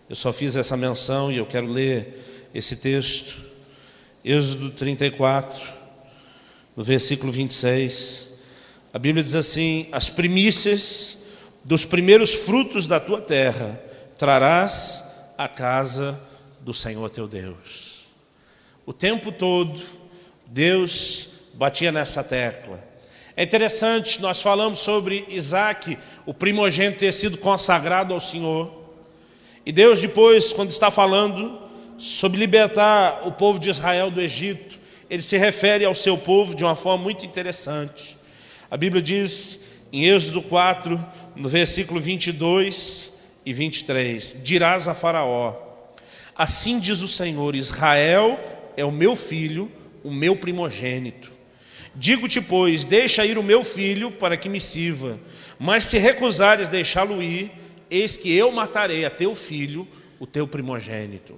eu só fiz essa menção e eu quero ler esse texto. Êxodo 34, no versículo 26, A Bíblia diz assim: as primícias dos primeiros frutos da tua terra trarás à casa do Senhor teu Deus. O tempo todo, Deus batia nessa tecla. É interessante, nós falamos sobre Isaac, o primogênito, ter sido consagrado ao Senhor. E Deus depois, quando está falando sobre libertar o povo de Israel do Egito, Ele se refere ao seu povo de uma forma muito interessante. A Bíblia diz em Êxodo 4, no versículo 22 e 23, dirás a Faraó: assim diz o Senhor, Israel é o meu filho, o meu primogênito. Digo-te, pois, deixa ir o meu filho para que me sirva, mas se recusares deixá-lo ir, eis que eu matarei a teu filho, o teu primogênito.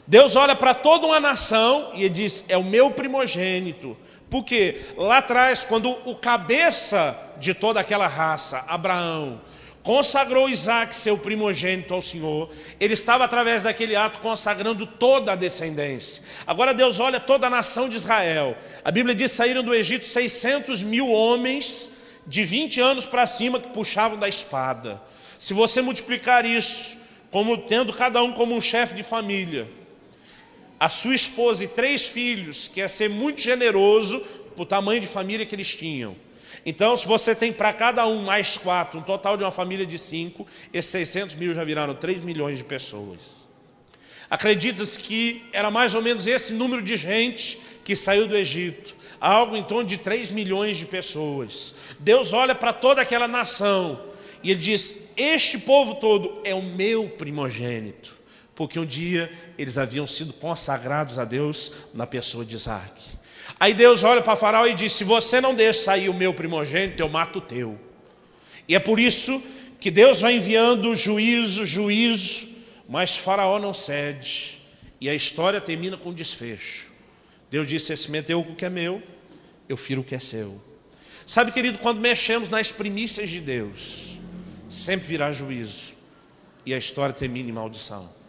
Deus olha para toda uma nação e Ele diz: é o meu primogênito. Porque lá atrás, quando o cabeça de toda aquela raça, Abraão, consagrou Isaac, seu primogênito, ao Senhor, ele estava através daquele ato consagrando toda a descendência. Agora Deus olha toda a nação de Israel. A Bíblia diz que saíram do Egito 600 mil homens de 20 anos para cima que puxavam da espada. Se você multiplicar isso, como tendo cada um como um chefe de família, a sua esposa e 3 filhos, que é ser muito generoso para o tamanho de família que eles tinham. Então, se você tem para cada um mais 4, um total de uma família de 5, esses 600 mil já viraram 3 milhões de pessoas. Acredita-se que era mais ou menos esse número de gente que saiu do Egito, algo em torno de 3 milhões de pessoas. Deus olha para toda aquela nação e Ele diz: este povo todo é o meu primogênito. Porque um dia eles haviam sido consagrados a Deus na pessoa de Isaac. Aí Deus olha para Faraó e diz: se você não deixa sair o meu primogênito, eu mato o teu. E é por isso que Deus vai enviando juízo, mas Faraó não cede. E a história termina com um desfecho. Deus disse: se meteu com o que é meu, eu firo o que é seu. Sabe, querido, quando mexemos nas primícias de Deus, sempre virá juízo. E a história termina em maldição.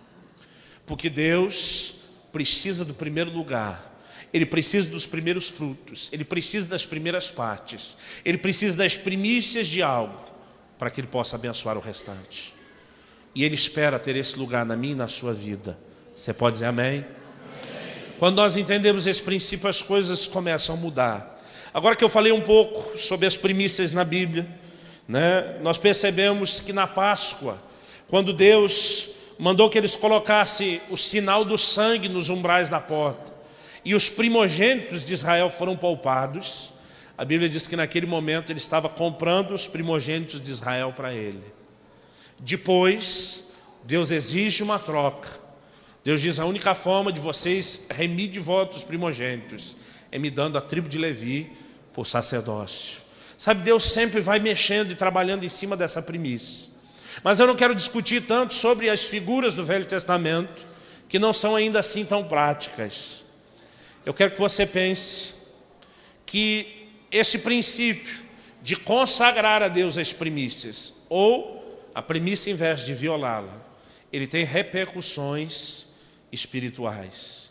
Porque Deus precisa do primeiro lugar, Ele precisa dos primeiros frutos, Ele precisa das primeiras partes, Ele precisa das primícias de algo, para que Ele possa abençoar o restante. E Ele espera ter esse lugar na minha e na sua vida. Você pode dizer amém? Amém. Quando nós entendemos esse princípio, as coisas começam a mudar. Agora que eu falei um pouco sobre as primícias na Bíblia, nós percebemos que na Páscoa, quando Deus mandou que eles colocassem o sinal do sangue nos umbrais da porta, e os primogênitos de Israel foram poupados, a Bíblia diz que naquele momento ele estava comprando os primogênitos de Israel para ele. Depois, Deus exige uma troca. Deus diz: a única forma de vocês remir de volta os primogênitos é me dando a tribo de Levi por sacerdócio. Sabe, Deus sempre vai mexendo e trabalhando em cima dessa premissa. Mas eu não quero discutir tanto sobre as figuras do Velho Testamento, que não são ainda assim tão práticas. Eu quero que você pense que esse princípio de consagrar a Deus as primícias, ou a primícia em vez de violá-la, ele tem repercussões espirituais.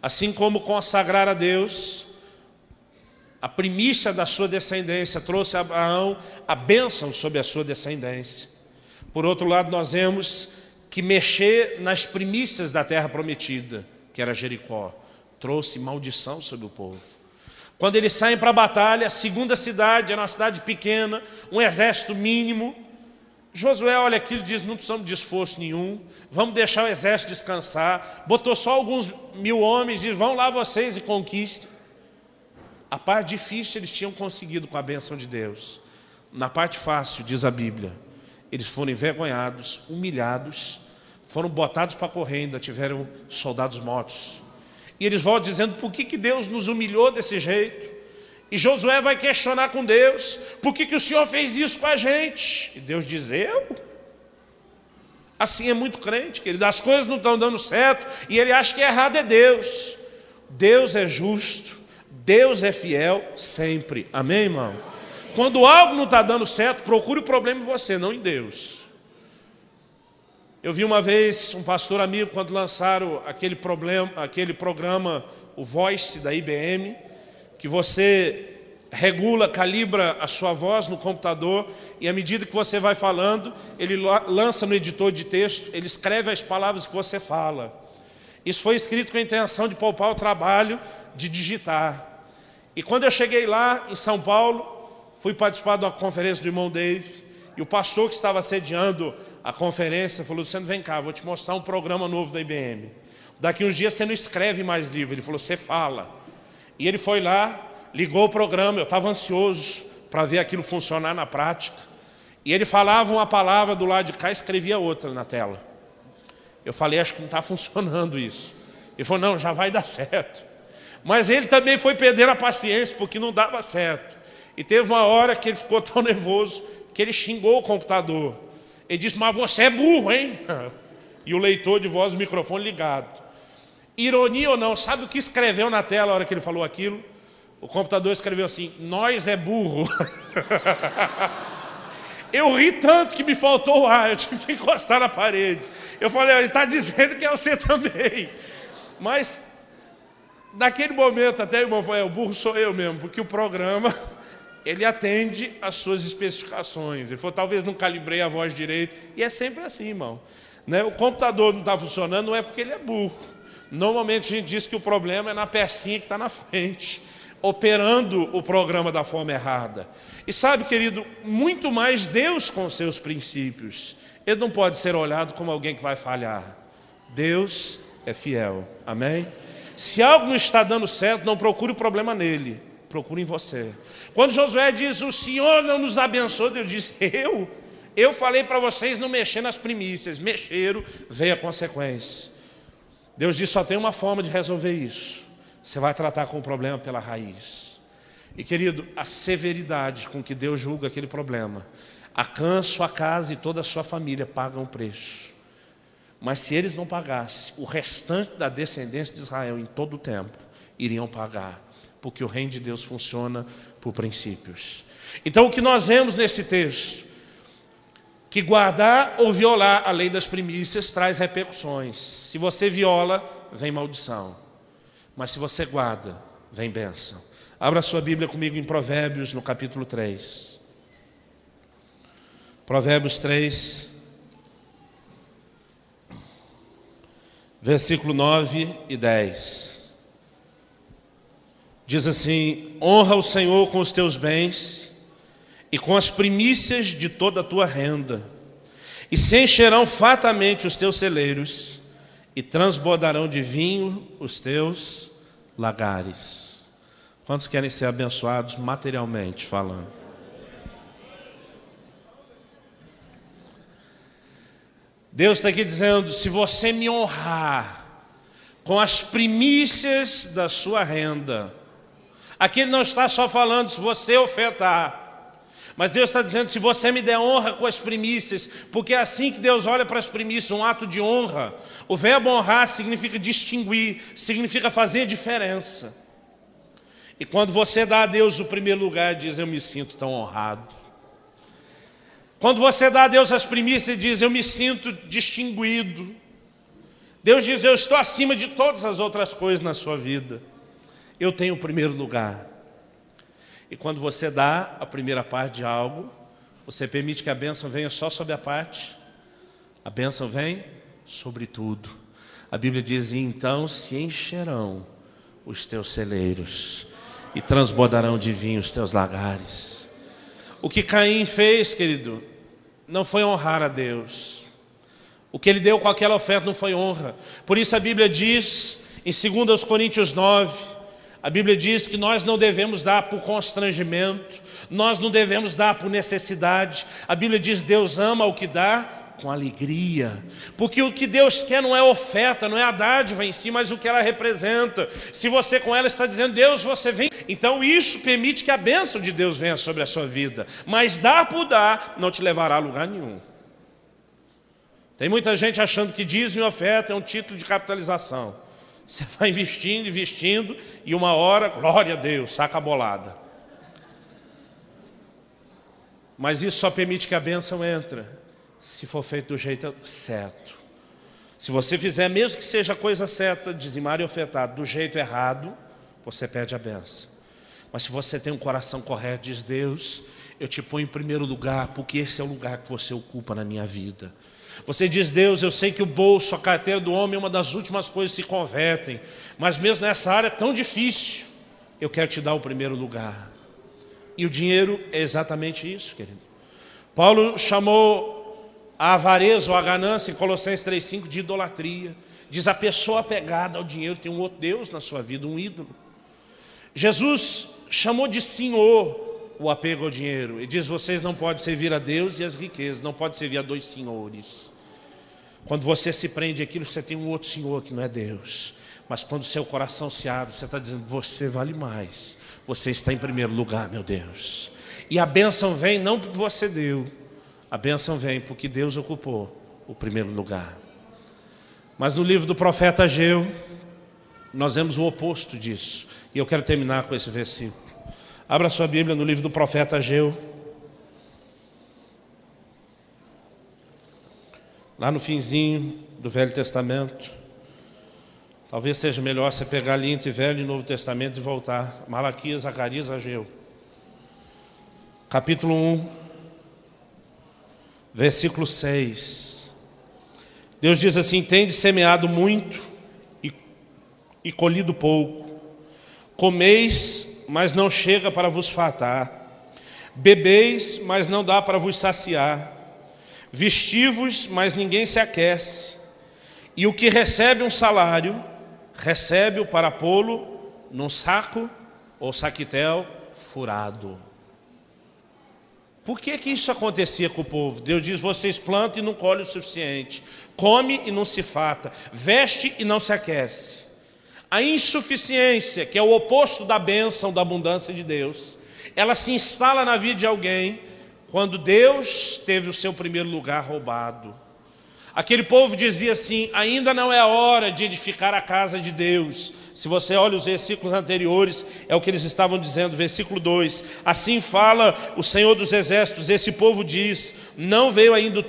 Assim como consagrar a Deus a primícia da sua descendência trouxe a Abraão a bênção sobre a sua descendência. Por outro lado, nós vemos que mexer nas primícias da terra prometida, que era Jericó, trouxe maldição sobre o povo. Quando eles saem para a batalha, a segunda cidade era uma cidade pequena, um exército mínimo. Josué olha aquilo e diz: não precisamos de esforço nenhum, vamos deixar o exército descansar. Botou só alguns 1000 homens e diz: vão lá vocês e conquistem. A parte difícil eles tinham conseguido com a bênção de Deus. Na parte fácil, diz a Bíblia, eles foram envergonhados, humilhados, foram botados para correr, ainda tiveram soldados mortos. E eles voltam dizendo: por que Deus nos humilhou desse jeito? E Josué vai questionar com Deus: por que o Senhor fez isso com a gente? E Deus diz: eu? Assim é muito crente, querido. As coisas não estão dando certo e ele acha que errado é Deus. Deus é justo, Deus é fiel sempre. Amém, irmão? Quando algo não está dando certo, procure o problema em você, não em Deus. Eu vi uma vez um pastor amigo, quando lançaram aquele programa, o Voice da IBM, que você regula, calibra a sua voz no computador, e à medida que você vai falando, ele lança no editor de texto, ele escreve as palavras que você fala. Isso foi escrito com a intenção de poupar o trabalho de digitar. E quando eu cheguei lá em São Paulo, fui participar de uma conferência do irmão Dave, e o pastor que estava sediando a conferência falou: Luciano, vem cá, vou te mostrar um programa novo da IBM. Daqui uns dias você não escreve mais livro. Ele falou: você fala. E ele foi lá, ligou o programa, eu estava ansioso para ver aquilo funcionar na prática. E ele falava uma palavra do lado de cá e escrevia outra na tela. Eu falei: acho que não está funcionando isso. Ele falou: não, já vai dar certo. Mas ele também foi perdendo a paciência, porque não dava certo. E teve uma hora que ele ficou tão nervoso que ele xingou o computador. Ele disse: mas você é burro, hein? E o leitor de voz, o microfone ligado. Ironia ou não, sabe o que escreveu na tela na hora que ele falou aquilo? O computador escreveu assim: nós é burro. Eu ri tanto que me faltou o ar, eu tive que encostar na parede. Eu falei: ele está dizendo que é você também. Mas, naquele momento, até o irmão falou: o burro sou eu mesmo, porque o programa, ele atende às suas especificações. Ele falou: talvez não calibrei a voz direito. E é sempre assim, irmão. Né? O computador não está funcionando, não é porque ele é burro. Normalmente a gente diz que o problema é na pecinha que está na frente, operando o programa da forma errada. E sabe, querido, muito mais Deus com seus princípios. Ele não pode ser olhado como alguém que vai falhar. Deus é fiel, amém? Se algo não está dando certo, não procure o problema nele, procure em você. Quando Josué diz: o Senhor não nos abençoou, Deus diz: eu falei para vocês não mexer nas primícias. Mexeram, veio a consequência. Deus diz: só tem uma forma de resolver isso. Você vai tratar com o problema pela raiz. E, querido, a severidade com que Deus julga aquele problema, Acã, sua casa e toda a sua família pagam o preço. Mas se eles não pagassem, o restante da descendência de Israel em todo o tempo iriam pagar, porque o reino de Deus funciona por princípios. Então, o que nós vemos nesse texto, que guardar ou violar a lei das primícias traz repercussões. Se você viola, vem maldição. Mas se você guarda, vem bênção. Abra sua Bíblia comigo em Provérbios, no capítulo 3. Provérbios 3, versículo 9 e 10. Diz assim: honra o Senhor com os teus bens e com as primícias de toda a tua renda, e se encherão fartamente os teus celeiros, e transbordarão de vinho os teus lagares. Quantos querem ser abençoados materialmente falando? Deus está aqui dizendo: se você me honrar com as primícias da sua renda, aqui Ele não está só falando se você ofertar, mas Deus está dizendo: se você me der honra com as primícias, porque é assim que Deus olha para as primícias, um ato de honra. O verbo honrar significa distinguir, significa fazer diferença. E quando você dá a Deus o primeiro lugar, diz: eu me sinto tão honrado. Quando você dá a Deus as primícias, diz: eu me sinto distinguido. Deus diz: eu estou acima de todas as outras coisas na sua vida. Eu tenho o primeiro lugar. E quando você dá a primeira parte de algo, você permite que a bênção venha só sobre a parte. A bênção vem sobre tudo. A Bíblia diz: e então se encherão os teus celeiros, e transbordarão de vinho os teus lagares. O que Caim fez, querido, não foi honrar a Deus. O que ele deu com aquela oferta não foi honra. Por isso a Bíblia diz, em 2 Coríntios 9, a Bíblia diz que nós não devemos dar por constrangimento, nós não devemos dar por necessidade. A Bíblia diz: Deus ama o que dá com alegria, porque o que Deus quer não é oferta, não é a dádiva em si, mas o que ela representa. Se você com ela está dizendo: Deus, você vem, então isso permite que a bênção de Deus venha sobre a sua vida. Mas dar por dar não te levará a lugar nenhum. Tem muita gente achando que dízimo e oferta é um título de capitalização. Você vai investindo, investindo, e uma hora, glória a Deus, saca a bolada. Mas isso só permite que a bênção entre se for feito do jeito certo. Se você fizer, mesmo que seja a coisa certa, dizimar e ofertar, do jeito errado, você perde a bênção. Mas se você tem um coração correto, diz: Deus, eu te ponho em primeiro lugar, porque esse é o lugar que você ocupa na minha vida. Você diz: Deus, eu sei que o bolso, a carteira do homem é uma das últimas coisas que se convertem, mas mesmo nessa área tão difícil, eu quero te dar o primeiro lugar. E o dinheiro é exatamente isso, querido. Paulo chamou a avareza ou a ganância, em Colossenses 3,5, de idolatria. Diz: a pessoa apegada ao dinheiro tem um outro Deus na sua vida, um ídolo. Jesus chamou de senhor o apego ao dinheiro. E diz: vocês não podem servir a Deus e as riquezas, não podem servir a dois senhores. Quando você se prende àquilo, você tem um outro senhor que não é Deus. Mas quando o seu coração se abre, você está dizendo: você vale mais, você está em primeiro lugar, meu Deus. E a bênção vem não porque você deu, a bênção vem porque Deus ocupou o primeiro lugar. Mas no livro do profeta Ageu, nós vemos o oposto disso. E eu quero terminar com esse versículo. Abra sua Bíblia no livro do profeta Ageu. Lá no finzinho do Velho Testamento. Talvez seja melhor você pegar ali entre Velho e Novo Testamento e voltar. Malaquias, Zacarias, Ageu. Capítulo 1, versículo 6. Deus diz assim: tendes semeado muito e colhido pouco. Comeis, mas não chega para vos fartar. Bebeis, mas não dá para vos saciar. Vestivos, mas ninguém se aquece. E o que recebe um salário, recebe-o para pô-lo num saco ou saquitel furado. Por que isso acontecia com o povo? Deus diz: vocês plantam e não colhem o suficiente, come e não se farta, veste e não se aquece. A insuficiência, que é o oposto da bênção, da abundância de Deus, ela se instala na vida de alguém quando Deus teve o seu primeiro lugar roubado. Aquele povo dizia assim: ainda não é a hora de edificar a casa de Deus. Se você olha os versículos anteriores, é o que eles estavam dizendo. Versículo 2: assim fala o Senhor dos Exércitos, esse povo diz: não veio ainda o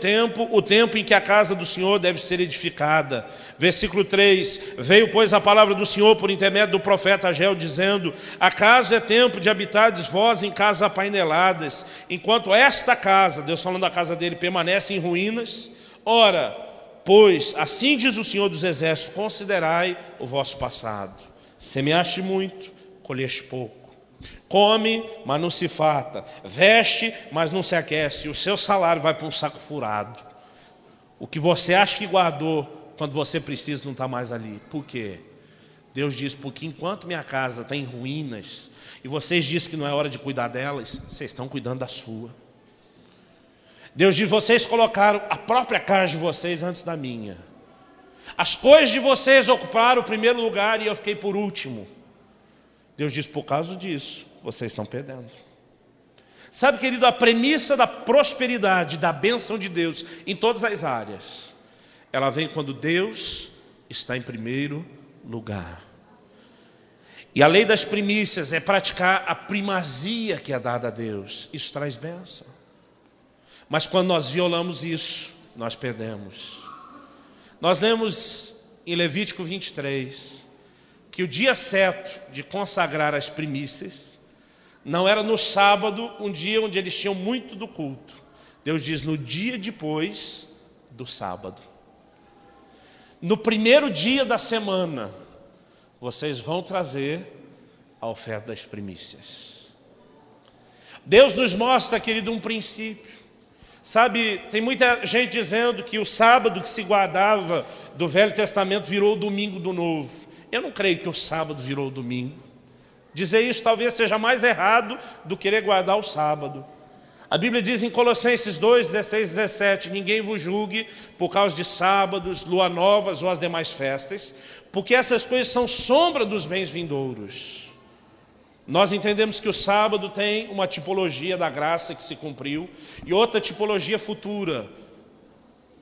tempo em que a casa do Senhor deve ser edificada. Versículo 3: veio, pois, a palavra do Senhor por intermédio do profeta Ageu, dizendo: acaso é tempo de habitardes vós em casas apaineladas, enquanto esta casa, Deus falando da casa dele, permanece em ruínas? Ora, pois, assim diz o Senhor dos Exércitos: considerai o vosso passado. Semeaste muito, colheste pouco. Come, mas não se farta. Veste, mas não se aquece. E o seu salário vai para um saco furado. O que você acha que guardou, quando você precisa, não está mais ali. Por quê? Deus diz: porque enquanto minha casa está em ruínas, e vocês dizem que não é hora de cuidar delas, vocês estão cuidando da sua. Deus diz: vocês colocaram a própria casa de vocês antes da minha. As coisas de vocês ocuparam o primeiro lugar e eu fiquei por último. Deus diz: por causa disso, vocês estão perdendo. Sabe, querido, a premissa da prosperidade, da bênção de Deus em todas as áreas, ela vem quando Deus está em primeiro lugar. E a lei das primícias é praticar a primazia que é dada a Deus. Isso traz bênção. Mas quando nós violamos isso, nós perdemos. Nós lemos em Levítico 23 que o dia certo de consagrar as primícias não era no sábado, um dia onde eles tinham muito do culto. Deus diz: no dia depois do sábado. No primeiro dia da semana, vocês vão trazer a oferta das primícias. Deus nos mostra, querido, um princípio. Sabe, tem muita gente dizendo que o sábado que se guardava do Velho Testamento virou o domingo do Novo. Eu não creio que o sábado virou o domingo. Dizer isso talvez seja mais errado do que querer guardar o sábado. A Bíblia diz em Colossenses 2, 16 e 17: ninguém vos julgue por causa de sábados, lua novas ou as demais festas, porque essas coisas são sombra dos bens vindouros. Nós entendemos que o sábado tem uma tipologia da graça que se cumpriu e outra tipologia futura.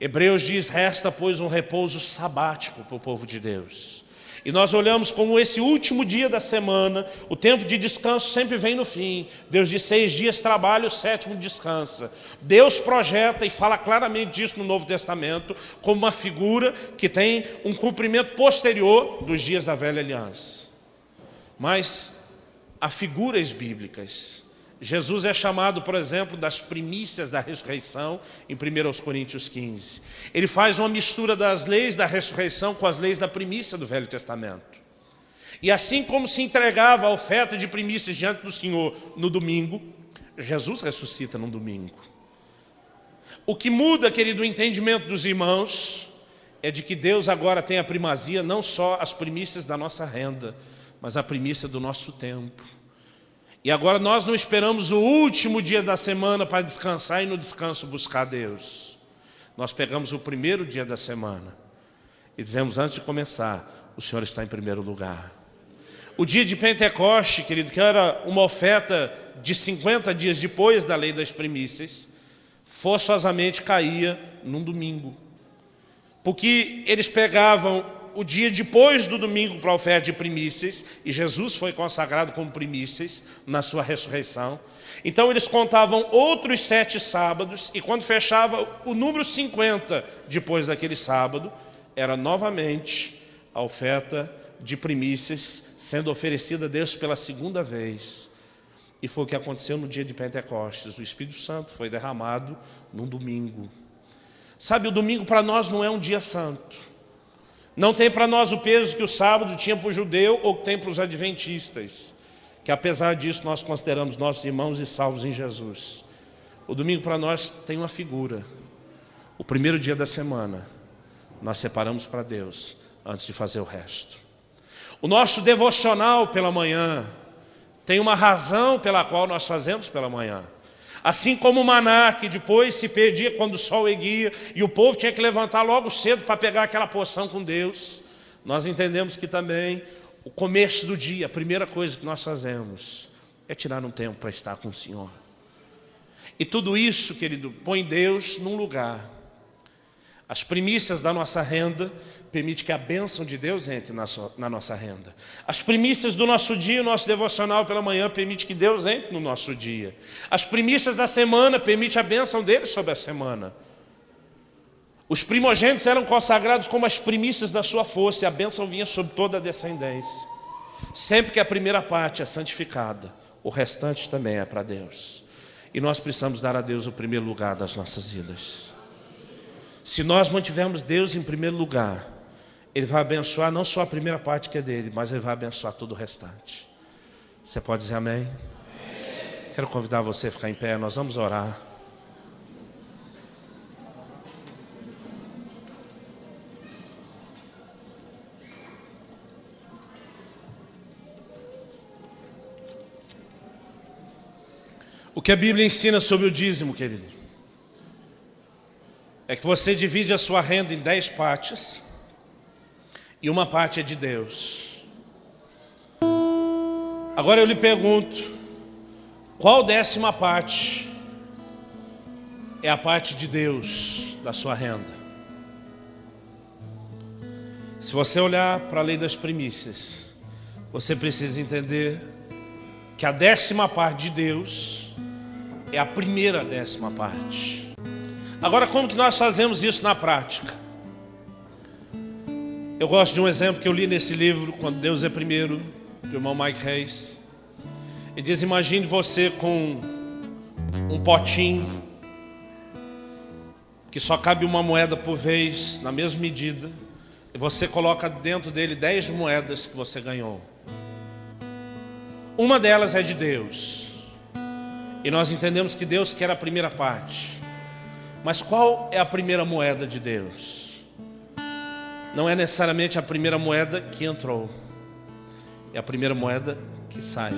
Hebreus diz: resta, pois, um repouso sabático para o povo de Deus. E nós olhamos como esse último dia da semana, o tempo de descanso sempre vem no fim. Deus diz: 6 dias trabalha, o 7º descansa. Deus projeta e fala claramente disso no Novo Testamento, como uma figura que tem um cumprimento posterior dos dias da velha aliança. Mas a figuras bíblicas. Jesus é chamado, por exemplo, das primícias da ressurreição em 1 Coríntios 15. Ele faz uma mistura das leis da ressurreição com as leis da primícia do Velho Testamento. E assim como se entregava a oferta de primícias diante do Senhor no domingo, Jesus ressuscita no domingo. O que muda, querido, o entendimento dos irmãos é de que Deus agora tem a primazia, não só as primícias da nossa renda, mas a primícia do nosso tempo. E agora nós não esperamos o último dia da semana para descansar e no descanso buscar Deus. Nós pegamos o primeiro dia da semana e dizemos antes de começar, o Senhor está em primeiro lugar. O dia de Pentecoste, querido, que era uma oferta de 50 dias depois da lei das primícias, forçosamente caía num domingo. Porque eles pegavam o dia depois do domingo para a oferta de primícias, e Jesus foi consagrado como primícias na sua ressurreição. Então eles contavam outros 7 sábados, e quando fechava o número 50 depois daquele sábado, era novamente a oferta de primícias sendo oferecida a Deus pela segunda vez. E foi o que aconteceu no dia de Pentecostes. O Espírito Santo foi derramado num domingo. Sabe, o domingo para nós não é um dia santo. Não tem para nós o peso que o sábado tinha para o judeu ou que tem para os adventistas, que apesar disso nós consideramos nossos irmãos e salvos em Jesus. O domingo para nós tem uma figura. O primeiro dia da semana nós separamos para Deus antes de fazer o resto. O nosso devocional pela manhã tem uma razão pela qual nós fazemos pela manhã. Assim como o maná, que depois se perdia quando o sol erguia e o povo tinha que levantar logo cedo para pegar aquela porção com Deus, nós entendemos que também o começo do dia, a primeira coisa que nós fazemos é tirar um tempo para estar com o Senhor. E tudo isso, querido, põe Deus num lugar. As primícias da nossa renda permite que a bênção de Deus entre na nossa renda. As primícias do nosso dia, o nosso devocional pela manhã, permite que Deus entre no nosso dia. As primícias da semana permite a bênção dele sobre a semana. Os primogênitos eram consagrados como as primícias da sua força, e a bênção vinha sobre toda a descendência. Sempre que a primeira parte é santificada, o restante também é para Deus. E nós precisamos dar a Deus o primeiro lugar das nossas vidas. Se nós mantivermos Deus em primeiro lugar, Ele vai abençoar não só a primeira parte que é dele, mas Ele vai abençoar todo o restante. Você pode dizer amém? Amém. Quero convidar você a ficar em pé, nós vamos orar. O que a Bíblia ensina sobre o dízimo, querido, é que você divide a sua renda em 10 partes e uma parte é de Deus. Agora eu lhe pergunto, qual 10ª parte é a parte de Deus da sua renda? Se você olhar para a lei das primícias, você precisa entender que a 10ª parte de Deus é a primeira 10ª parte. Agora, como que nós fazemos isso na prática? Eu gosto de um exemplo que eu li nesse livro, Quando Deus é Primeiro, do irmão Mike Reis. Ele diz, imagine você com um potinho que só cabe uma moeda por vez, na mesma medida, e você coloca dentro dele 10 moedas que você ganhou. Uma delas é de Deus, e nós entendemos que Deus quer a primeira parte. Mas qual é a primeira moeda de Deus? Não é necessariamente a primeira moeda que entrou, é a primeira moeda que sai.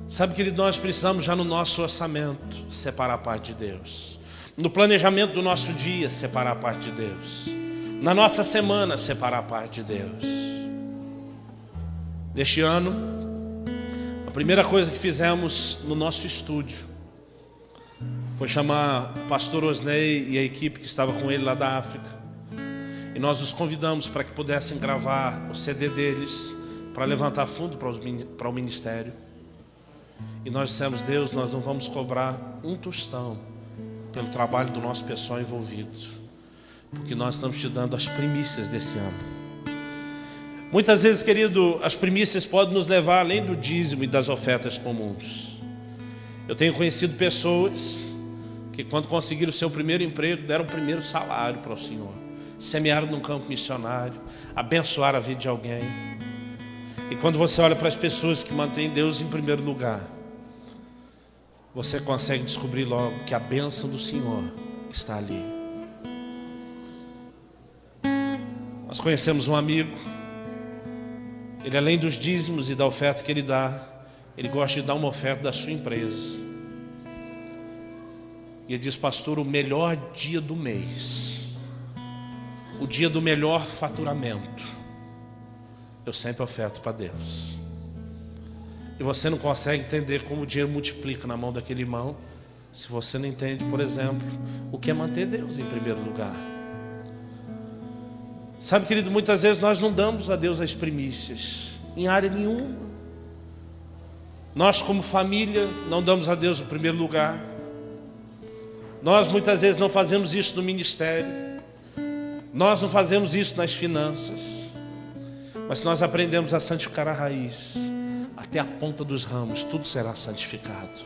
Sabe, querido, nós precisamos já no nosso orçamento separar a parte de Deus. No planejamento do nosso dia, separar a parte de Deus. Na nossa semana, separar a parte de Deus. Neste ano, a primeira coisa que fizemos no nosso estúdio foi chamar o pastor Osney e a equipe que estava com ele lá da África. E nós os convidamos para que pudessem gravar o CD deles, para levantar fundo para o ministério. E nós dissemos, Deus, nós não vamos cobrar um tostão pelo trabalho do nosso pessoal envolvido, porque nós estamos te dando as primícias desse ano. Muitas vezes, querido, as primícias podem nos levar além do dízimo e das ofertas comuns. Eu tenho conhecido pessoas que, quando conseguiram o seu primeiro emprego, deram o primeiro salário para o Senhor, semearam num campo missionário, abençoaram a vida de alguém. E quando você olha para as pessoas que mantêm Deus em primeiro lugar, você consegue descobrir logo que a bênção do Senhor está ali. Nós conhecemos um amigo. Ele, além dos dízimos e da oferta que ele dá, ele gosta de dar uma oferta da sua empresa. E ele diz: pastor, o melhor dia do mês, o dia do melhor faturamento, eu sempre oferto para Deus. E você não consegue entender como o dinheiro multiplica na mão daquele irmão, se você não entende, por exemplo, o que é manter Deus em primeiro lugar. Sabe, querido, muitas vezes nós não damos a Deus as primícias, em área nenhuma. Nós, como família, não damos a Deus o primeiro lugar. Nós, muitas vezes, não fazemos isso no ministério. Nós não fazemos isso nas finanças. Mas se nós aprendemos a santificar a raiz, até a ponta dos ramos, tudo será santificado.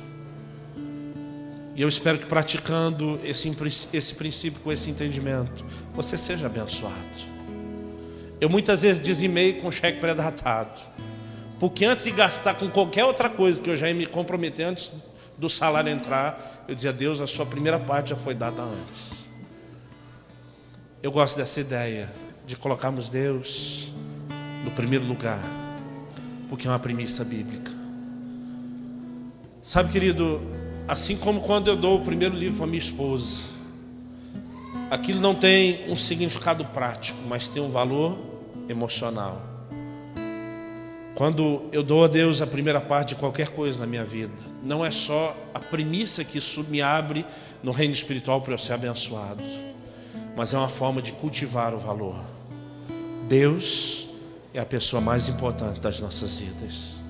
E eu espero que, praticando esse princípio com esse entendimento, você seja abençoado. Eu muitas vezes dizimei com cheque pré-datado, porque antes de gastar com qualquer outra coisa que eu já ia me comprometer antes do salário entrar, eu dizia: Deus, a sua primeira parte já foi dada antes. Eu gosto dessa ideia de colocarmos Deus no primeiro lugar, porque é uma premissa bíblica. Sabe, querido, assim como quando eu dou o primeiro livro para minha esposa, aquilo não tem um significado prático, mas tem um valor emocional. Quando eu dou a Deus a primeira parte de qualquer coisa na minha vida, não é só a premissa que isso me abre no reino espiritual para eu ser abençoado, mas é uma forma de cultivar o valor. Deus é a pessoa mais importante das nossas vidas,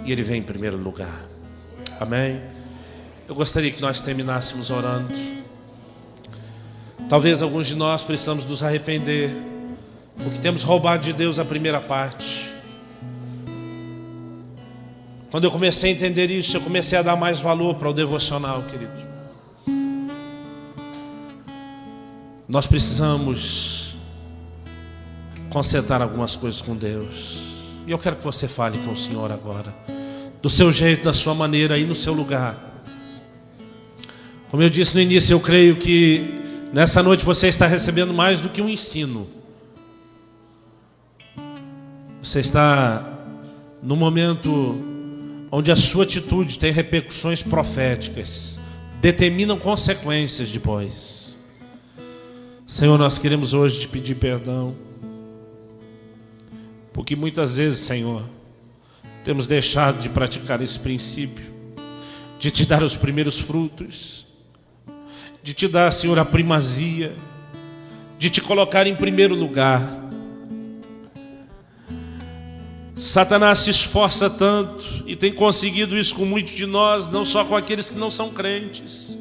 e Ele vem em primeiro lugar. Amém? Eu gostaria que nós terminássemos orando. Talvez alguns de nós precisamos nos arrepender, porque temos roubado de Deus a primeira parte. Quando eu comecei a entender isso, eu comecei a dar mais valor para o devocional, querido. Nós precisamos consertar algumas coisas com Deus. E eu quero que você fale com o Senhor agora, do seu jeito, da sua maneira, aí no seu lugar. Como eu disse no início, eu creio que nessa noite você está recebendo mais do que um ensino. Você está no momento onde a sua atitude tem repercussões proféticas, determinam consequências depois. Senhor, nós queremos hoje te pedir perdão, porque muitas vezes, Senhor, temos deixado de praticar esse princípio, de te dar os primeiros frutos, de te dar, Senhor, a primazia, de te colocar em primeiro lugar. Satanás se esforça tanto e tem conseguido isso com muitos de nós, não só com aqueles que não são crentes,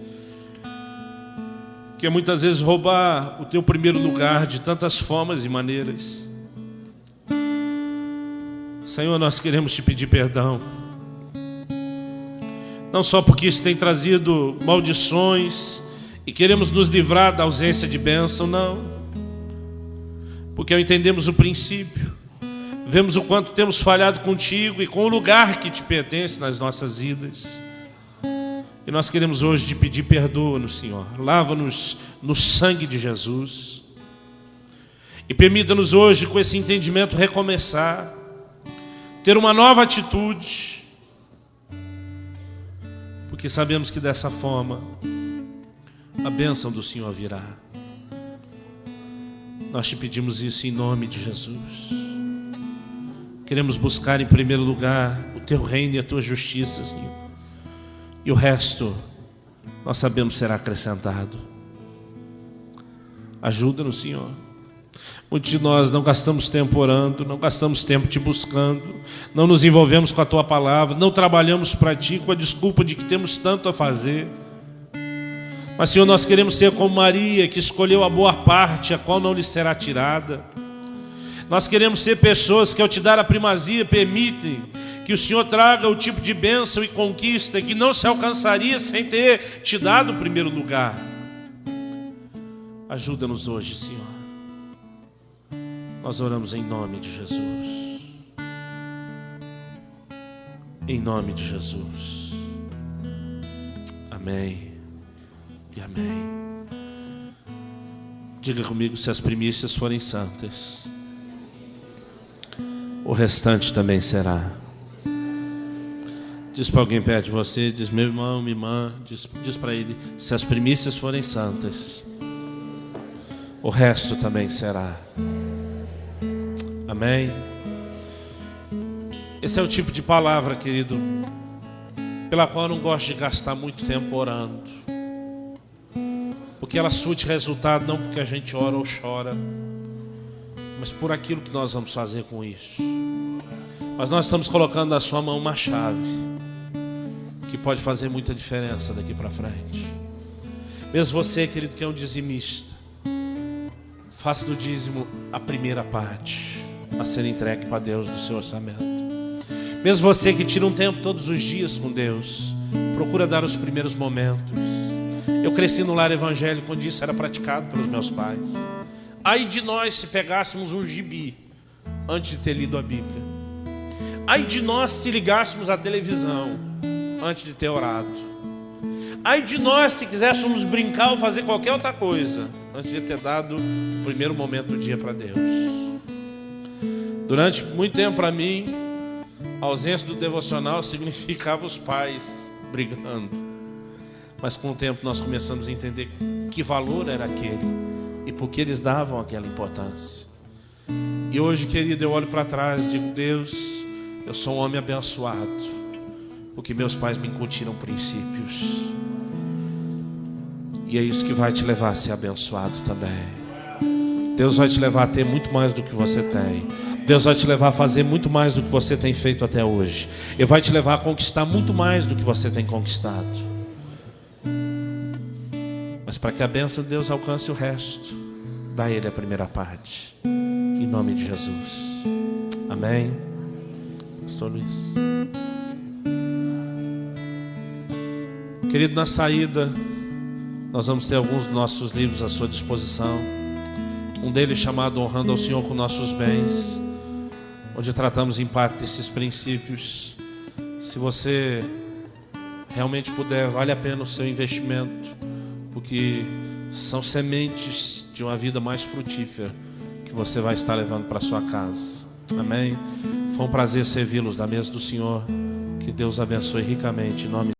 que é muitas vezes roubar o teu primeiro lugar de tantas formas e maneiras. Senhor, nós queremos te pedir perdão, não só porque isso tem trazido maldições e queremos nos livrar da ausência de bênção, não, porque ao entendermos o princípio, vemos o quanto temos falhado contigo e com o lugar que te pertence nas nossas vidas. E nós queremos hoje te pedir perdão, Senhor. Lava-nos no sangue de Jesus. E permita-nos hoje, com esse entendimento, recomeçar, ter uma nova atitude, porque sabemos que dessa forma a bênção do Senhor virá. Nós te pedimos isso em nome de Jesus. Queremos buscar em primeiro lugar o teu reino e a tua justiça, Senhor. E o resto, nós sabemos, será acrescentado. Ajuda-nos, Senhor. Muitos de nós não gastamos tempo orando, não gastamos tempo te buscando, não nos envolvemos com a tua palavra, não trabalhamos para ti com a desculpa de que temos tanto a fazer. Mas, Senhor, nós queremos ser como Maria, que escolheu a boa parte, a qual não lhe será tirada. Nós queremos ser pessoas que, ao te dar a primazia, permitem que o Senhor traga o tipo de bênção e conquista que não se alcançaria sem ter te dado o primeiro lugar. Ajuda-nos hoje, Senhor. Nós oramos em nome de Jesus. Em nome de Jesus. Amém e amém. Diga comigo: se as primícias forem santas, o restante também será. Diz para alguém perto de você, diz: meu irmão, minha irmã, diz para ele: se as primícias forem santas, o resto também será. Amém? Esse é o tipo de palavra, querido, pela qual eu não gosto de gastar muito tempo orando, porque ela surte resultado não porque a gente ora ou chora, mas por aquilo que nós vamos fazer com isso. Mas nós estamos colocando na sua mão uma chave que pode fazer muita diferença daqui para frente. Mesmo você, querido, que é um dizimista, faça do dízimo a primeira parte a ser entregue para Deus do seu orçamento. Mesmo você que tira um tempo todos os dias com Deus, procura dar os primeiros momentos. Eu cresci no lar evangélico onde isso era praticado pelos meus pais. Ai de nós se pegássemos um gibi antes de ter lido a Bíblia. Ai de nós se ligássemos à televisão antes de ter orado. Ai de nós se quiséssemos brincar ou fazer qualquer outra coisa antes de ter dado o primeiro momento do dia para Deus. Durante muito tempo, para mim, a ausência do devocional significava os pais brigando. Mas com o tempo nós começamos a entender que valor era aquele e por que eles davam aquela importância. E hoje, querido, eu olho para trás e digo: Deus, eu sou um homem abençoado, porque meus pais me incutiram princípios. E é isso que vai te levar a ser abençoado também. Deus vai te levar a ter muito mais do que você tem. Deus vai te levar a fazer muito mais do que você tem feito até hoje. Ele vai te levar a conquistar muito mais do que você tem conquistado. Mas para que a bênção de Deus alcance o resto, dá a Ele a primeira parte. Em nome de Jesus. Amém. Pastor Luiz. Querido, na saída nós vamos ter alguns dos nossos livros à sua disposição. Um deles chamado Honrando ao Senhor com Nossos Bens, onde tratamos em parte desses princípios. Se você realmente puder, vale a pena o seu investimento, porque são sementes de uma vida mais frutífera que você vai estar levando para sua casa. Amém? Foi um prazer servi-los da mesa do Senhor. Que Deus abençoe ricamente em nome